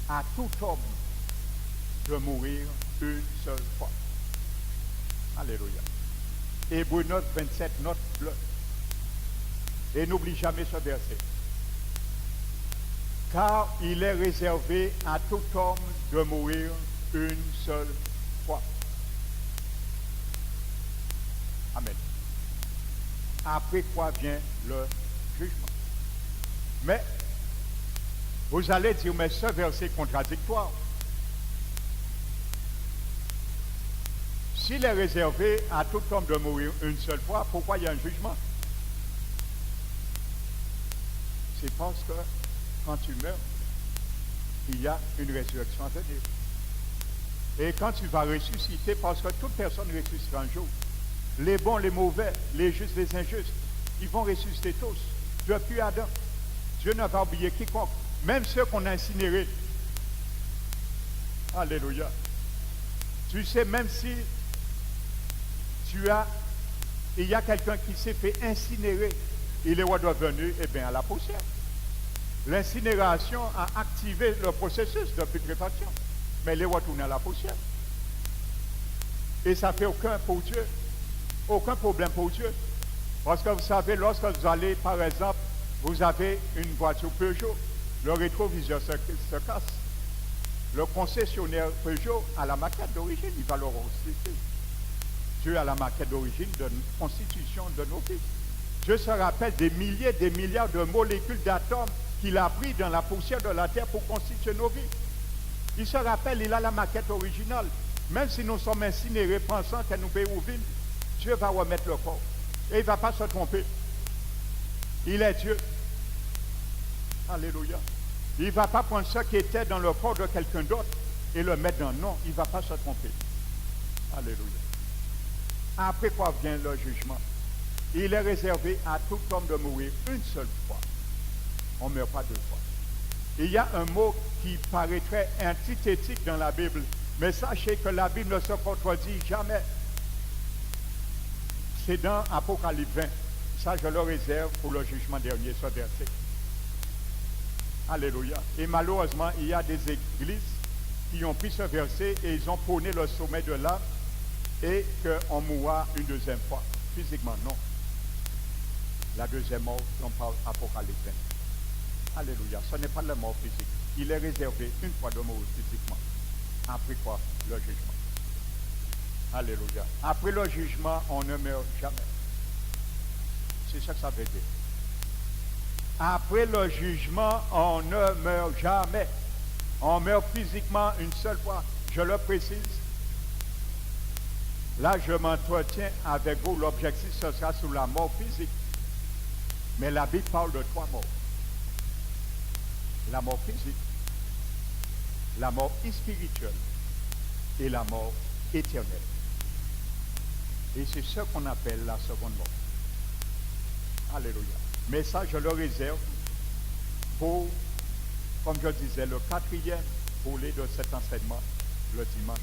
à tout homme de mourir une seule fois. Alléluia. Hébreux 9, 27, note-le. Et n'oublie jamais ce verset. Car il est réservé à tout homme de mourir une seule fois. Amen. Après quoi vient le jugement. Mais, vous allez dire, mais ce verset est contradictoire. S'il est réservé à tout homme de mourir une seule fois, pourquoi il y a un jugement? C'est parce que quand tu meurs, il y a une résurrection à venir. Et quand tu vas ressusciter, parce que toute personne ressuscitera un jour, les bons, les mauvais, les justes, les injustes, ils vont ressusciter tous, depuis Adam. Dieu n'a pas oublié quiconque, même ceux qu'on a incinérés. Alléluia. Tu sais, même si il y a quelqu'un qui s'est fait incinérer, il est redevenu, à la poussière. L'incinération a activé le processus de putréfaction, mais il est retourné à la poussière. Et ça ne fait aucun problème pour Dieu. Parce que vous savez, lorsque vous allez, par exemple, vous avez une voiture Peugeot, le rétroviseur se casse. Le concessionnaire Peugeot a la maquette d'origine, il va le restituer. Dieu a la maquette d'origine de constitution de nos vies. Dieu se rappelle des milliers, des milliards de molécules d'atomes qu'il a pris dans la poussière de la terre pour constituer nos vies. Il se rappelle, il a la maquette originale. Même si nous sommes incinérés pensant que nous pouvons vivre, Dieu va remettre le corps. Et il ne va pas se tromper. Il est Dieu. Alléluia. Il ne va pas prendre ce qui était dans le corps de quelqu'un d'autre et le mettre dans non. Il ne va pas se tromper. Alléluia. Après quoi vient le jugement? Il est réservé à tout homme de mourir une seule fois. On ne meurt pas deux fois. Il y a un mot qui paraîtrait antithétique dans la Bible, mais sachez que la Bible ne se contredit jamais. C'est dans Apocalypse 20. Ça, je le réserve pour le jugement dernier, ce verset. Alléluia. Et malheureusement, il y a des églises qui ont pris ce verset et ils ont prôné le sommet de l'âme et qu'on mourra une deuxième fois. Physiquement, non. La deuxième mort dont parle Apocalypse 20. Alléluia. Ce n'est pas la mort physique. Il est réservé une fois de mourir physiquement. Après quoi? Le jugement. Alléluia. Après le jugement, on ne meurt jamais. C'est ça que ça veut dire. Après le jugement, on ne meurt jamais. On meurt physiquement une seule fois. Je le précise. Là, je m'entretiens avec vous. L'objectif, ce sera sur la mort physique. Mais la Bible parle de trois morts. La mort physique, la mort spirituelle et la mort éternelle. Et c'est ce qu'on appelle la seconde mort. Alléluia. Mais ça, je le réserve pour, comme je disais, le quatrième volet de cet enseignement, le dimanche.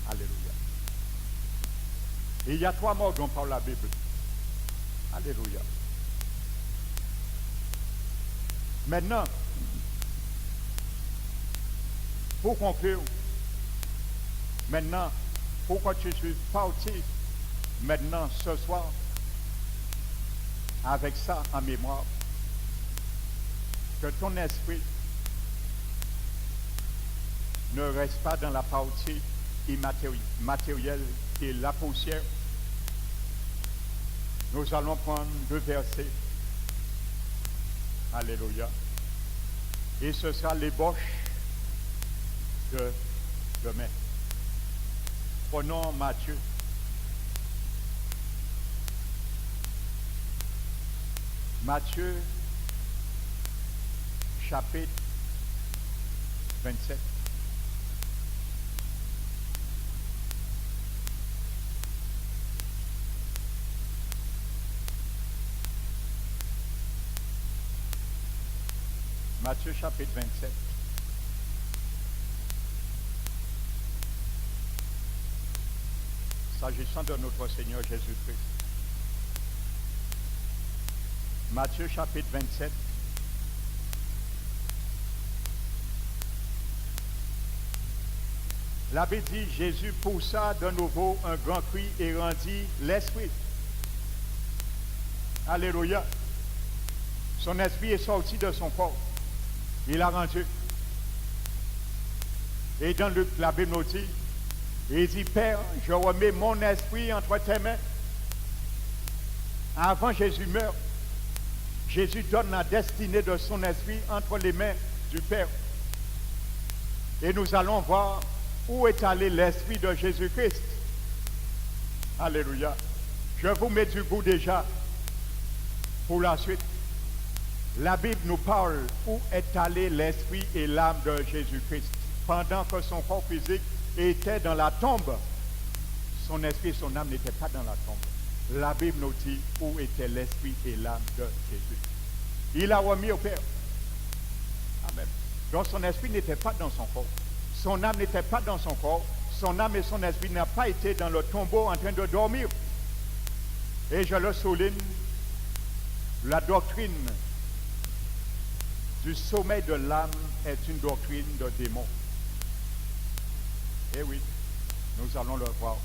Alléluia. Et il y a trois morts dont parle la Bible. Alléluia. Maintenant, pour conclure, maintenant, pourquoi tu suis parti maintenant ce soir avec ça en mémoire, que ton esprit ne reste pas dans la partie immatérielle qui est la poussière. Nous allons prendre deux versets. Alléluia. Et ce sera l'ébauche de demain. Prenons Matthieu. Matthieu, chapitre 27. Matthieu chapitre 27. S'agissant de notre Seigneur Jésus-Christ. Matthieu chapitre 27. La Bible dit, Jésus poussa de nouveau un grand cri et rendit l'esprit. Alléluia. Son esprit est sorti de son corps. Il a rendu. Et dans Luc, la Bible nous dit, il dit, Père, je remets mon esprit entre tes mains. Avant Jésus meurt, Jésus donne la destinée de son esprit entre les mains du Père. Et nous allons voir où est allé l'esprit de Jésus-Christ. Alléluia. Je vous mets du goût déjà pour la suite. La Bible nous parle où est allé l'esprit et l'âme de Jésus-Christ. Pendant que son corps physique était dans la tombe, son esprit et son âme n'étaient pas dans la tombe. La Bible nous dit où était l'esprit et l'âme de Jésus. Il a remis au Père. Amen. Donc son esprit n'était pas dans son corps. Son âme n'était pas dans son corps. Son âme et son esprit n'ont pas été dans le tombeau en train de dormir. Et je le souligne, la doctrine du sommeil de l'âme est une doctrine de démon. Eh oui, nous allons le voir.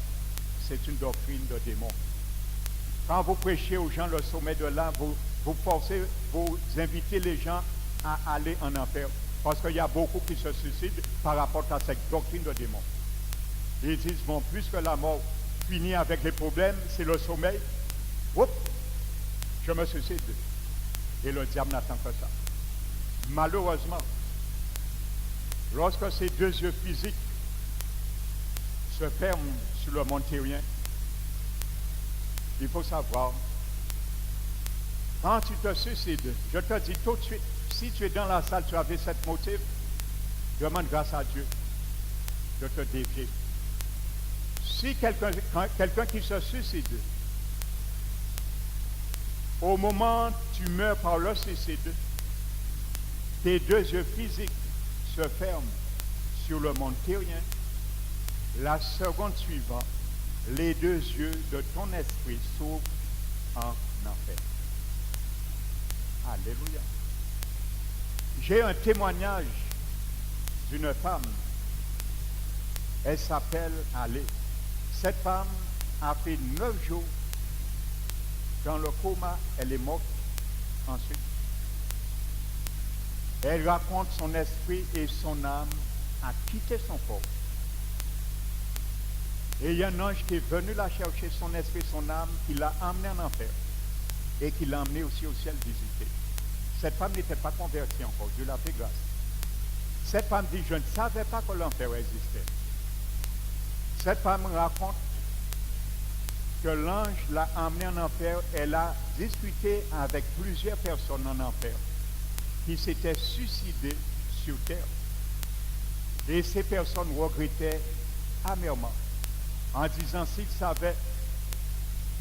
C'est une doctrine de démon. Quand vous prêchez aux gens le sommeil de l'âme, vous forcez, vous invitez les gens à aller en enfer. Parce qu'il y a beaucoup qui se suicident par rapport à cette doctrine de démon. Ils disent, bon, plus que la mort finit avec les problèmes, c'est le sommeil. Oups, je me suicide. Et le diable n'attend que ça. Malheureusement, lorsque ces deux yeux physiques se ferment sur le monde terrien, il faut savoir, quand tu te suicides, je te dis tout de suite, si tu es dans la salle, tu avais cette motive, demande grâce à Dieu de te défier. Si quelqu'un qui se suicide, au moment où tu meurs par le suicide, tes deux yeux physiques se ferment sur le monde terrien, la seconde suivante, les deux yeux de ton esprit s'ouvrent en enfer. Alléluia. J'ai un témoignage d'une femme. Elle s'appelle Allé. Cette femme a fait 9 jours dans le coma. Elle est morte ensuite. Elle raconte son esprit et son âme a quitté son corps. Et il y a un ange qui est venu la chercher, son esprit, son âme, qui l'a emmené en enfer et qui l'a emmené aussi au ciel visiter. Cette femme n'était pas convertie encore, Dieu l'a fait grâce. Cette femme dit, je ne savais pas que l'enfer existait. Cette femme raconte que l'ange l'a emmenée en enfer, elle a discuté avec plusieurs personnes en enfer qui s'étaient suicidées sur terre. Et ces personnes regrettaient amèrement en disant s'ils savaient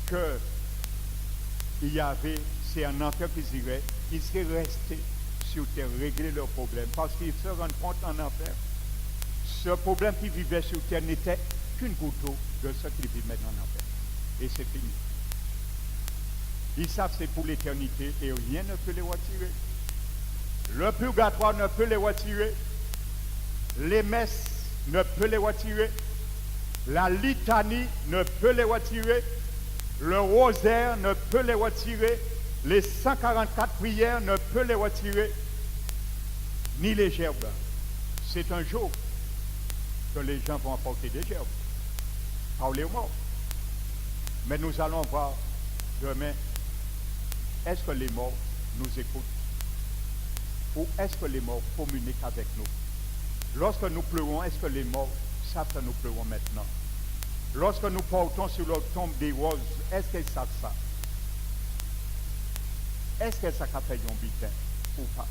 qu'il y avait, c'est un enfer qu'ils iraient, ils seraient restés sur terre, régler leurs problèmes, parce qu'ils se rendent compte en enfer, ce problème qu'ils vivaient sur terre n'était qu'une goutte d'eau de ce qu'ils vivent maintenant en enfer. Et c'est fini. Ils savent que c'est pour l'éternité et rien ne peut les retirer. Le purgatoire ne peut les retirer. Les messes ne peuvent les retirer. La litanie ne peut les retirer. Le rosaire ne peut les retirer. Les 144 prières ne peuvent les retirer. Ni les gerbes. C'est un jour que les gens vont apporter des gerbes. Par les morts. Mais nous allons voir demain, est-ce que les morts nous écoutent? Ou est-ce que les morts communiquent avec nous? Lorsque nous pleurons, est-ce que les morts savent que nous pleurons maintenant? Lorsque nous portons sur leur tombe des roses, est-ce qu'elles savent ça? Est-ce qu'elles savent qu'à faire un bitin ou pas?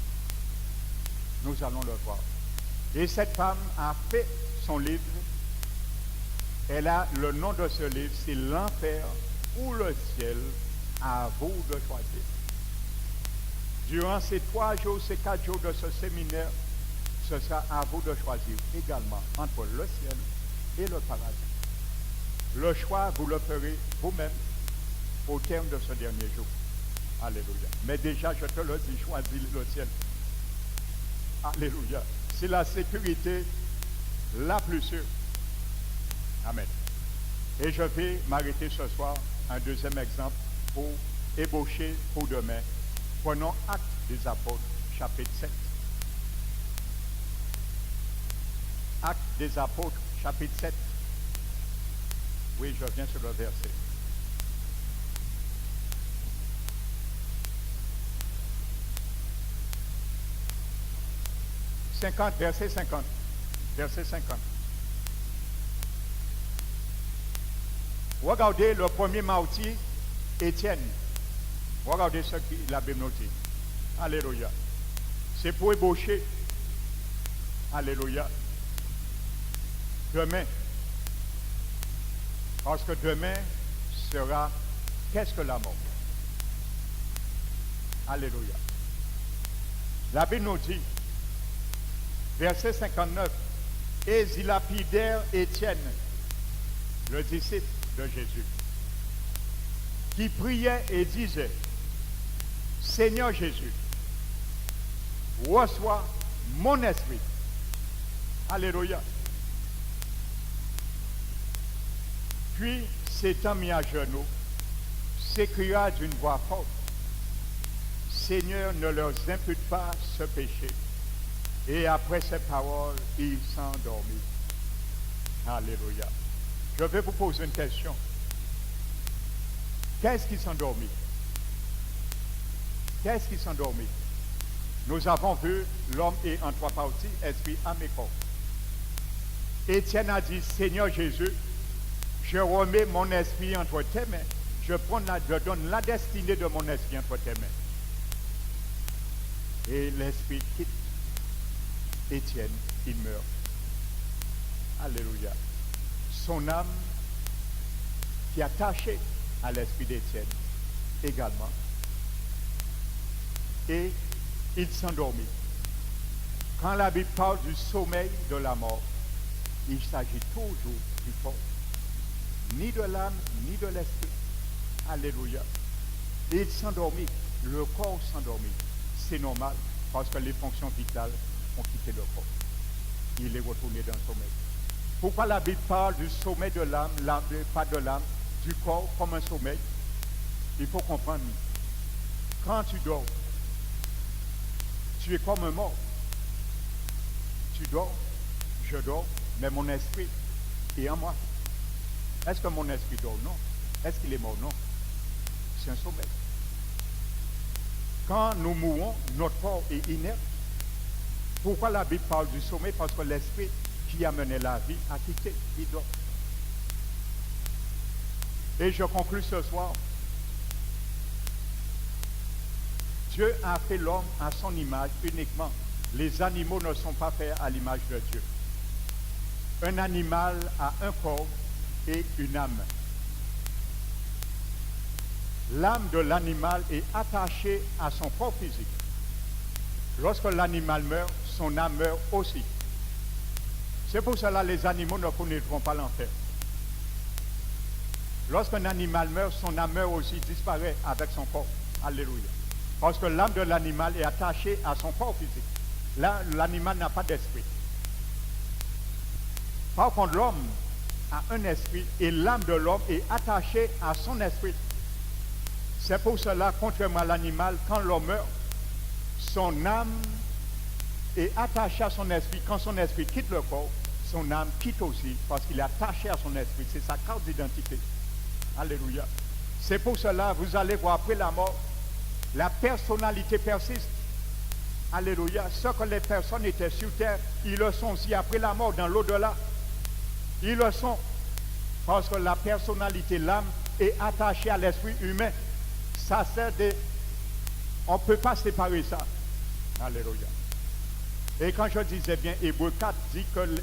Nous allons le voir. Et cette femme a fait son livre. Elle a le nom de ce livre, c'est l'enfer ou le ciel, à vous de choisir. Durant ces 3 jours, ces 4 jours de ce séminaire, ce sera à vous de choisir également entre le ciel et le paradis. Le choix, vous le ferez vous-même au terme de ce dernier jour. Alléluia. Mais déjà, je te le dis, choisis le ciel. Alléluia. C'est la sécurité la plus sûre. Amen. Et je vais m'arrêter ce soir, un deuxième exemple, pour ébaucher pour demain. Prenons Actes des Apôtres, chapitre 7. Actes des Apôtres, chapitre 7. Oui, je viens sur le verset. Verset 50. Verset 50. Regardez le premier martyr, Étienne. Regardez ce que la Bible nous dit. Alléluia. C'est pour ébaucher. Alléluia. Demain. Parce que demain sera qu'est-ce que la mort? Alléluia. La Bible nous dit, verset 59, et ils lapidèrent Étienne, le disciple de Jésus, qui priait et disait, Seigneur Jésus, reçois mon esprit. Alléluia. Puis, s'étant mis à genoux, s'écria d'une voix forte, Seigneur, ne leur impute pas ce péché. Et après ces paroles, il s'endormit. Alléluia. Je vais vous poser une question. Qu'est-ce qui s'endormit? Qu'est-ce qui s'endormit? Nous avons vu l'homme est en trois parties, esprit, âme et corps. Étienne a dit, Seigneur Jésus, je remets mon esprit entre tes mains. Je donne la destinée de mon esprit entre tes mains. Et l'esprit quitte Étienne, il meurt. Alléluia. Son âme qui est attachée à l'esprit d'Étienne également. Et il s'endormit. Quand la Bible parle du sommeil de la mort, il s'agit toujours du corps. Ni de l'âme, ni de l'esprit. Alléluia. Et il s'endormit. Le corps s'endormit. C'est normal parce que les fonctions vitales ont quitté le corps. Il est retourné dans le sommeil. Pourquoi la Bible parle du sommeil de l'âme, pas de l'âme, du corps comme un sommeil? Il faut comprendre. Quand tu dors, tu es comme un mort. Tu dors, je dors, mais mon esprit est en moi. Est-ce que mon esprit dort? Non. Est-ce qu'il est mort? Non. C'est un sommeil. Quand nous mourons, notre corps est inerte. Pourquoi la Bible parle du sommeil? Parce que l'esprit qui a mené la vie a quitté, il dort. Et je conclus ce soir. Dieu a fait l'homme à son image uniquement. Les animaux ne sont pas faits à l'image de Dieu. Un animal a un corps et une âme. L'âme de l'animal est attachée à son corps physique. Lorsque l'animal meurt, son âme meurt aussi. C'est pour cela que les animaux ne connaîtront pas l'enfer. Lorsqu'un animal meurt, son âme meurt aussi, disparaît avec son corps. Alléluia. Parce que l'âme de l'animal est attachée à son corps physique. Là, l'animal n'a pas d'esprit. Par contre, l'homme a un esprit et l'âme de l'homme est attachée à son esprit. C'est pour cela, contrairement à l'animal, quand l'homme meurt, son âme est attachée à son esprit. Quand son esprit quitte le corps, son âme quitte aussi parce qu'il est attaché à son esprit. C'est sa carte d'identité. Alléluia. C'est pour cela, vous allez voir après la mort, la personnalité persiste. Alléluia. Ce que les personnes étaient sur terre, ils le sont aussi après la mort, dans l'au-delà. Ils le sont. Parce que la personnalité, l'âme, est attachée à l'esprit humain. Ça sert de... On ne peut pas séparer ça. Alléluia. Et quand je disais bien, Hébreux 4 dit que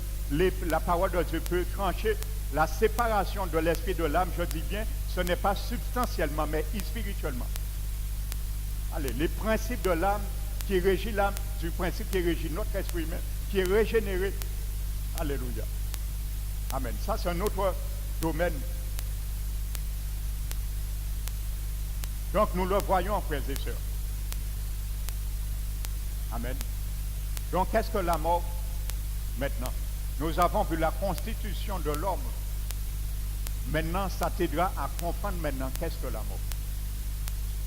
la parole de Dieu peut trancher la séparation de l'esprit et de l'âme, je dis bien, ce n'est pas substantiellement, mais spirituellement. Allez, les principes de l'âme qui régit l'âme, du principe qui régit notre esprit humain, qui est régénéré. Alléluia. Amen. Ça, c'est un autre domaine. Donc, nous le voyons, frères et sœurs. Amen. Donc, qu'est-ce que la mort maintenant? Nous avons vu la constitution de l'homme. Maintenant, ça t'aidera à comprendre maintenant qu'est-ce que la mort.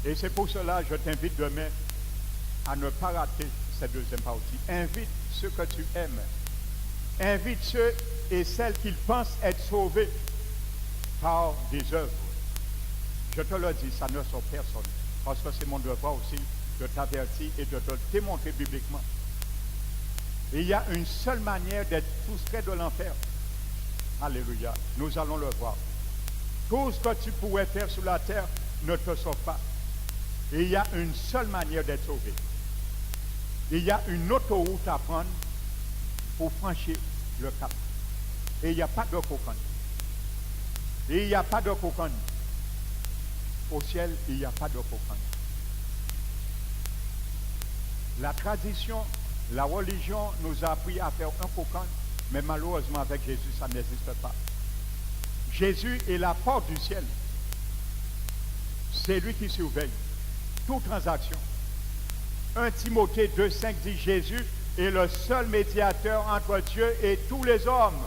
Et c'est pour cela que je t'invite demain à ne pas rater cette deuxième partie. Invite ceux que tu aimes. Invite ceux et celles qui pensent être sauvés par des œuvres. Je te le dis, ça ne sauve personne. Parce que c'est mon devoir aussi de t'avertir et de te démontrer bibliquement. Et il y a une seule manière d'être soustrait de l'enfer. Alléluia. Nous allons le voir. Tout ce que tu pourrais faire sur la terre ne te sauve pas. Et il y a une seule manière d'être sauvé. Il y a une autoroute à prendre pour franchir le cap. Et il n'y a pas de cocan. Et il n'y a pas de cocan. Au ciel, il n'y a pas de cocan. La tradition, la religion nous a appris à faire un cocan, mais malheureusement avec Jésus, ça n'existe pas. Jésus est la porte du ciel. C'est lui qui surveille toute transaction. 1 Timothée 2,5 dit Jésus est le seul médiateur entre Dieu et tous les hommes.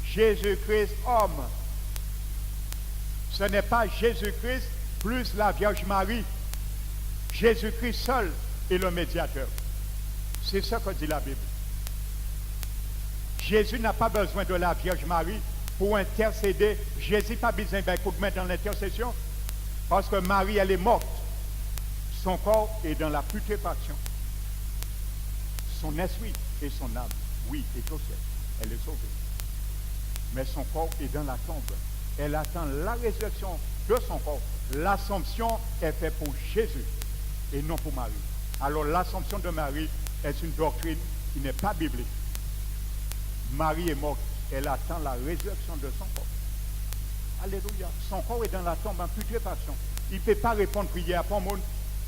Jésus-Christ, homme. Ce n'est pas Jésus-Christ plus la Vierge Marie. Jésus-Christ seul est le médiateur. C'est ce que dit la Bible. Jésus n'a pas besoin de la Vierge Marie pour intercéder. Jésus n'a pas besoin d'un coup de main dans l'intercession parce que Marie, elle est morte. Son corps est dans la putréfaction. Son esprit et son âme, oui, est au ciel. Elle est sauvée. Mais son corps est dans la tombe. Elle attend la résurrection de son corps. L'Assomption est faite pour Jésus et non pour Marie. Alors l'Assomption de Marie est une doctrine qui n'est pas biblique. Marie est morte. Elle attend la résurrection de son corps. Alléluia. Son corps est dans la tombe en putréfaction. Il ne peut pas répondre prière pour moi.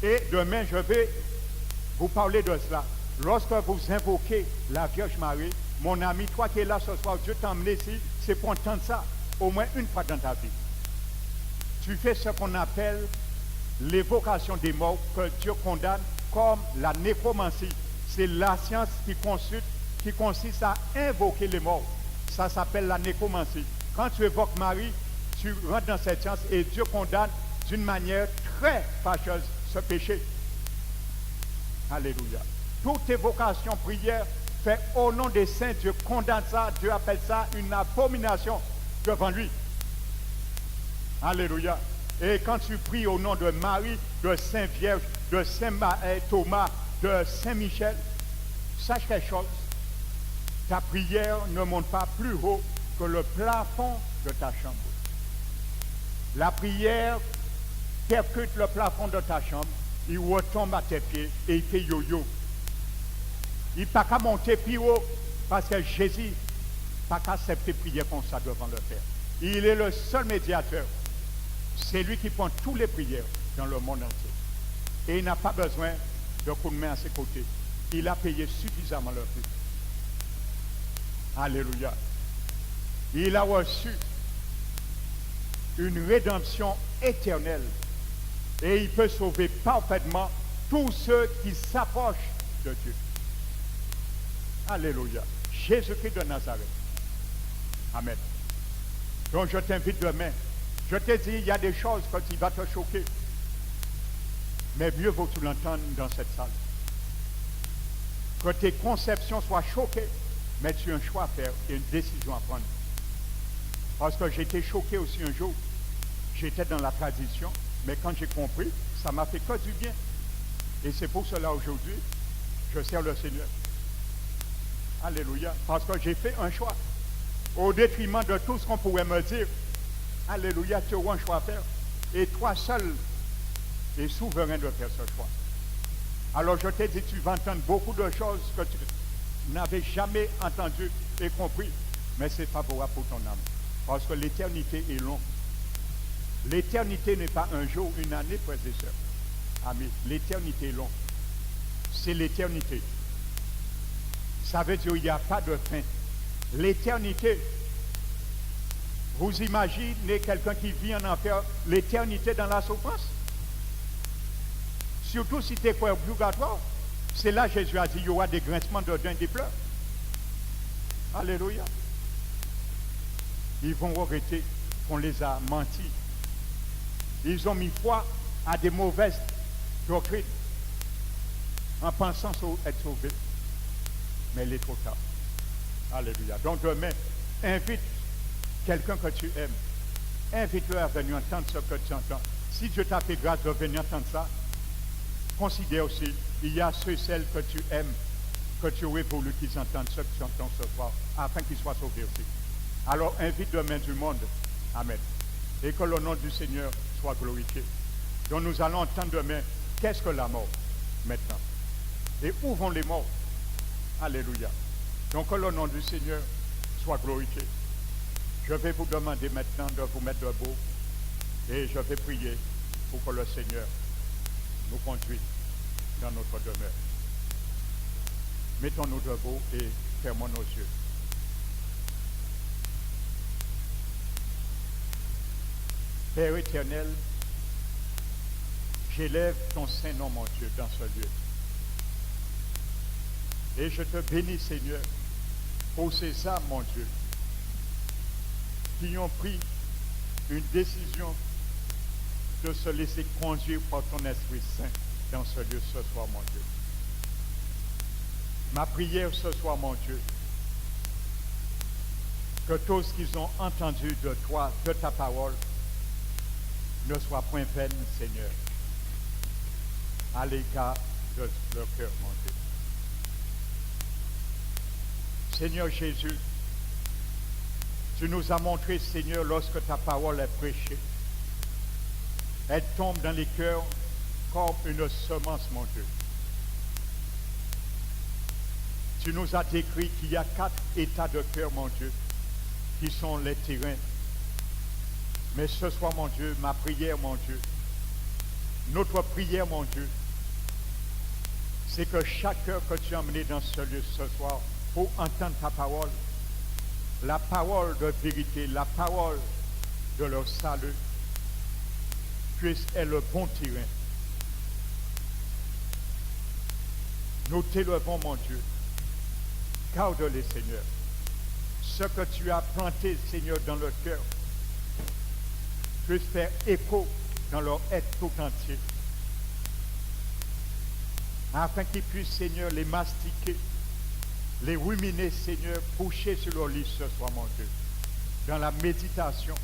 Et demain, je vais vous parler de cela. Lorsque vous invoquez la Vierge Marie, mon ami, toi qui es là ce soir, Dieu t'a emmené ici, c'est pour entendre ça au moins une fois dans ta vie. Tu fais ce qu'on appelle l'évocation des morts que Dieu condamne comme la nécromancie. C'est la science qui consiste à invoquer les morts. Ça s'appelle la nécromancie. Quand tu évoques Marie, tu rentres dans cette science et Dieu condamne d'une manière très fâcheuse ce péché. Alléluia. Toute évocation, prière, fait au nom des saints, Dieu condamne ça, Dieu appelle ça une abomination devant lui. Alléluia. Et quand tu pries au nom de Marie, de Saint Vierge, de Saint Thomas, de Saint Michel, sache quelque chose, ta prière ne monte pas plus haut que le plafond de ta chambre. La prière percute le plafond de ta chambre, il retombe à tes pieds et il fait yo-yo. Il n'a pas qu'à monter plus haut parce que Jésus n'a pas qu'à accepter prière comme ça devant le Père. Il est le seul médiateur. C'est lui qui prend toutes les prières dans le monde entier. Et il n'a pas besoin de coup de main à ses côtés. Il a payé suffisamment le prix. Alléluia. Il a reçu une rédemption éternelle. Et il peut sauver parfaitement tous ceux qui s'approchent de Dieu. Alléluia. Jésus-Christ de Nazareth. Amen. Donc je t'invite demain. Je te dis, il y a des choses qui vont te choquer. Mais mieux vaut que tu l'entendes dans cette salle. Que tes conceptions soient choquées, mais tu as un choix à faire et une décision à prendre. Parce que j'ai été choqué aussi un jour. J'étais dans la tradition, mais quand j'ai compris, ça m'a fait que du bien. Et c'est pour cela aujourd'hui, je sers le Seigneur. Alléluia. Parce que j'ai fait un choix. Au détriment de tout ce qu'on pourrait me dire. Alléluia, tu auras un choix à faire. Et toi seul es souverain de faire ce choix. Alors je t'ai dit, tu vas entendre beaucoup de choses que tu n'avais jamais entendues et compris. Mais c'est favorable pour ton âme. Parce que l'éternité est longue. L'éternité n'est pas un jour, une année, frères et sœurs. Amis, l'éternité est longue. C'est l'éternité. Ça veut dire qu'il n'y a pas de fin. L'éternité. Vous imaginez quelqu'un qui vit en enfer, l'éternité dans la souffrance? Surtout si tu es quoi obligatoire. C'est là Jésus a dit, il y aura des grincements de dents et des pleurs. Alléluia. Ils vont regretter qu'on les a menti. Ils ont mis foi à des mauvaises doctrines en pensant être sauvés. Mais il est trop tard. Alléluia. Donc demain, invite quelqu'un que tu aimes. Invite-le à venir entendre ce que tu entends. Si Dieu t'a fait grâce de venir entendre ça, considère aussi, il y a ceux et celles que tu aimes, que tu aurais voulu qu'ils entendent ce que tu entends ce soir, afin qu'ils soient sauvés aussi. Alors invite demain du monde. Amen. Et que le nom du Seigneur soit glorifié. Donc nous allons entendre demain, qu'est-ce que la mort maintenant? Et où vont les morts? Alléluia. Donc que le nom du Seigneur soit glorifié. Je vais vous demander maintenant de vous mettre debout et je vais prier pour que le Seigneur nous conduise dans notre demeure. Mettons-nous debout et fermons nos yeux. Père éternel, j'élève ton saint nom, mon Dieu, dans ce lieu. Et je te bénis, Seigneur, pour ces âmes, mon Dieu, qui ont pris une décision de se laisser conduire par ton Esprit Saint dans ce lieu ce soir, mon Dieu. Ma prière ce soir, mon Dieu, que tout ce qu'ils ont entendu de toi, de ta parole, ne soit point vaine, Seigneur, à l'égard de leur cœur, mon Dieu. Seigneur Jésus, tu nous as montré, Seigneur, lorsque ta parole est prêchée, elle tombe dans les cœurs comme une semence, mon Dieu. Tu nous as décrit qu'il y a 4 états de cœur, mon Dieu, qui sont les terrains. Mais ce soir, mon Dieu, ma prière, mon Dieu, notre prière, mon Dieu, c'est que chaque cœur que tu as emmené dans ce lieu ce soir pour entendre ta parole, la parole de vérité, la parole de leur salut, puisse être le bon terrain. Nous t'élevons, mon Dieu. Garde-les, Seigneur. Ce que tu as planté, Seigneur, dans leur cœur, puisse faire écho dans leur être tout entier. Afin qu'ils puissent, Seigneur, les mastiquer, les ruminer, Seigneur, coucher sur leur lit ce soir, mon Dieu, dans la méditation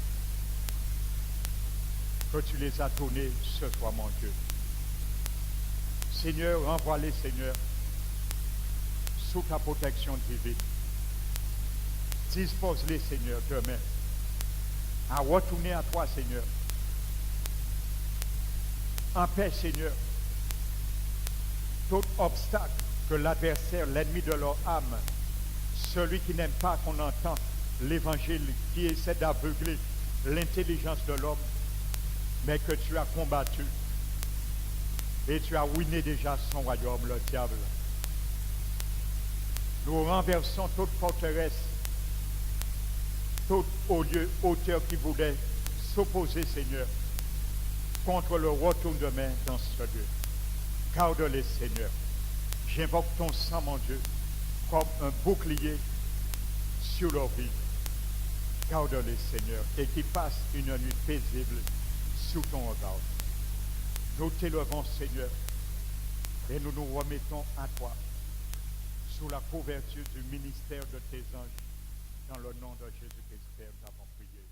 que tu les as donnés ce soir, mon Dieu. Seigneur, envoie-les, Seigneur, sous ta protection divine. Dispose-les, Seigneur, demain, à retourner à toi, Seigneur. Empêche, Seigneur, tout obstacle que l'adversaire, l'ennemi de leur âme, celui qui n'aime pas qu'on entend l'évangile, qui essaie d'aveugler l'intelligence de l'homme, mais que tu as combattu et tu as ruiné déjà son royaume, le diable. Nous renversons toute forteresse, tout auteur qui voulait s'opposer, Seigneur, contre le retour demain dans ce lieu. Garde-les, Seigneur. J'invoque ton sang, mon Dieu, comme un bouclier sur leur vie. Garde-les, Seigneur, et qu'ils passent une nuit paisible sous ton regard. Nous t'élevons, Seigneur, et nous nous remettons à toi, sous la couverture du ministère de tes anges, dans le nom de Jésus-Christ, Père, nous avons prié.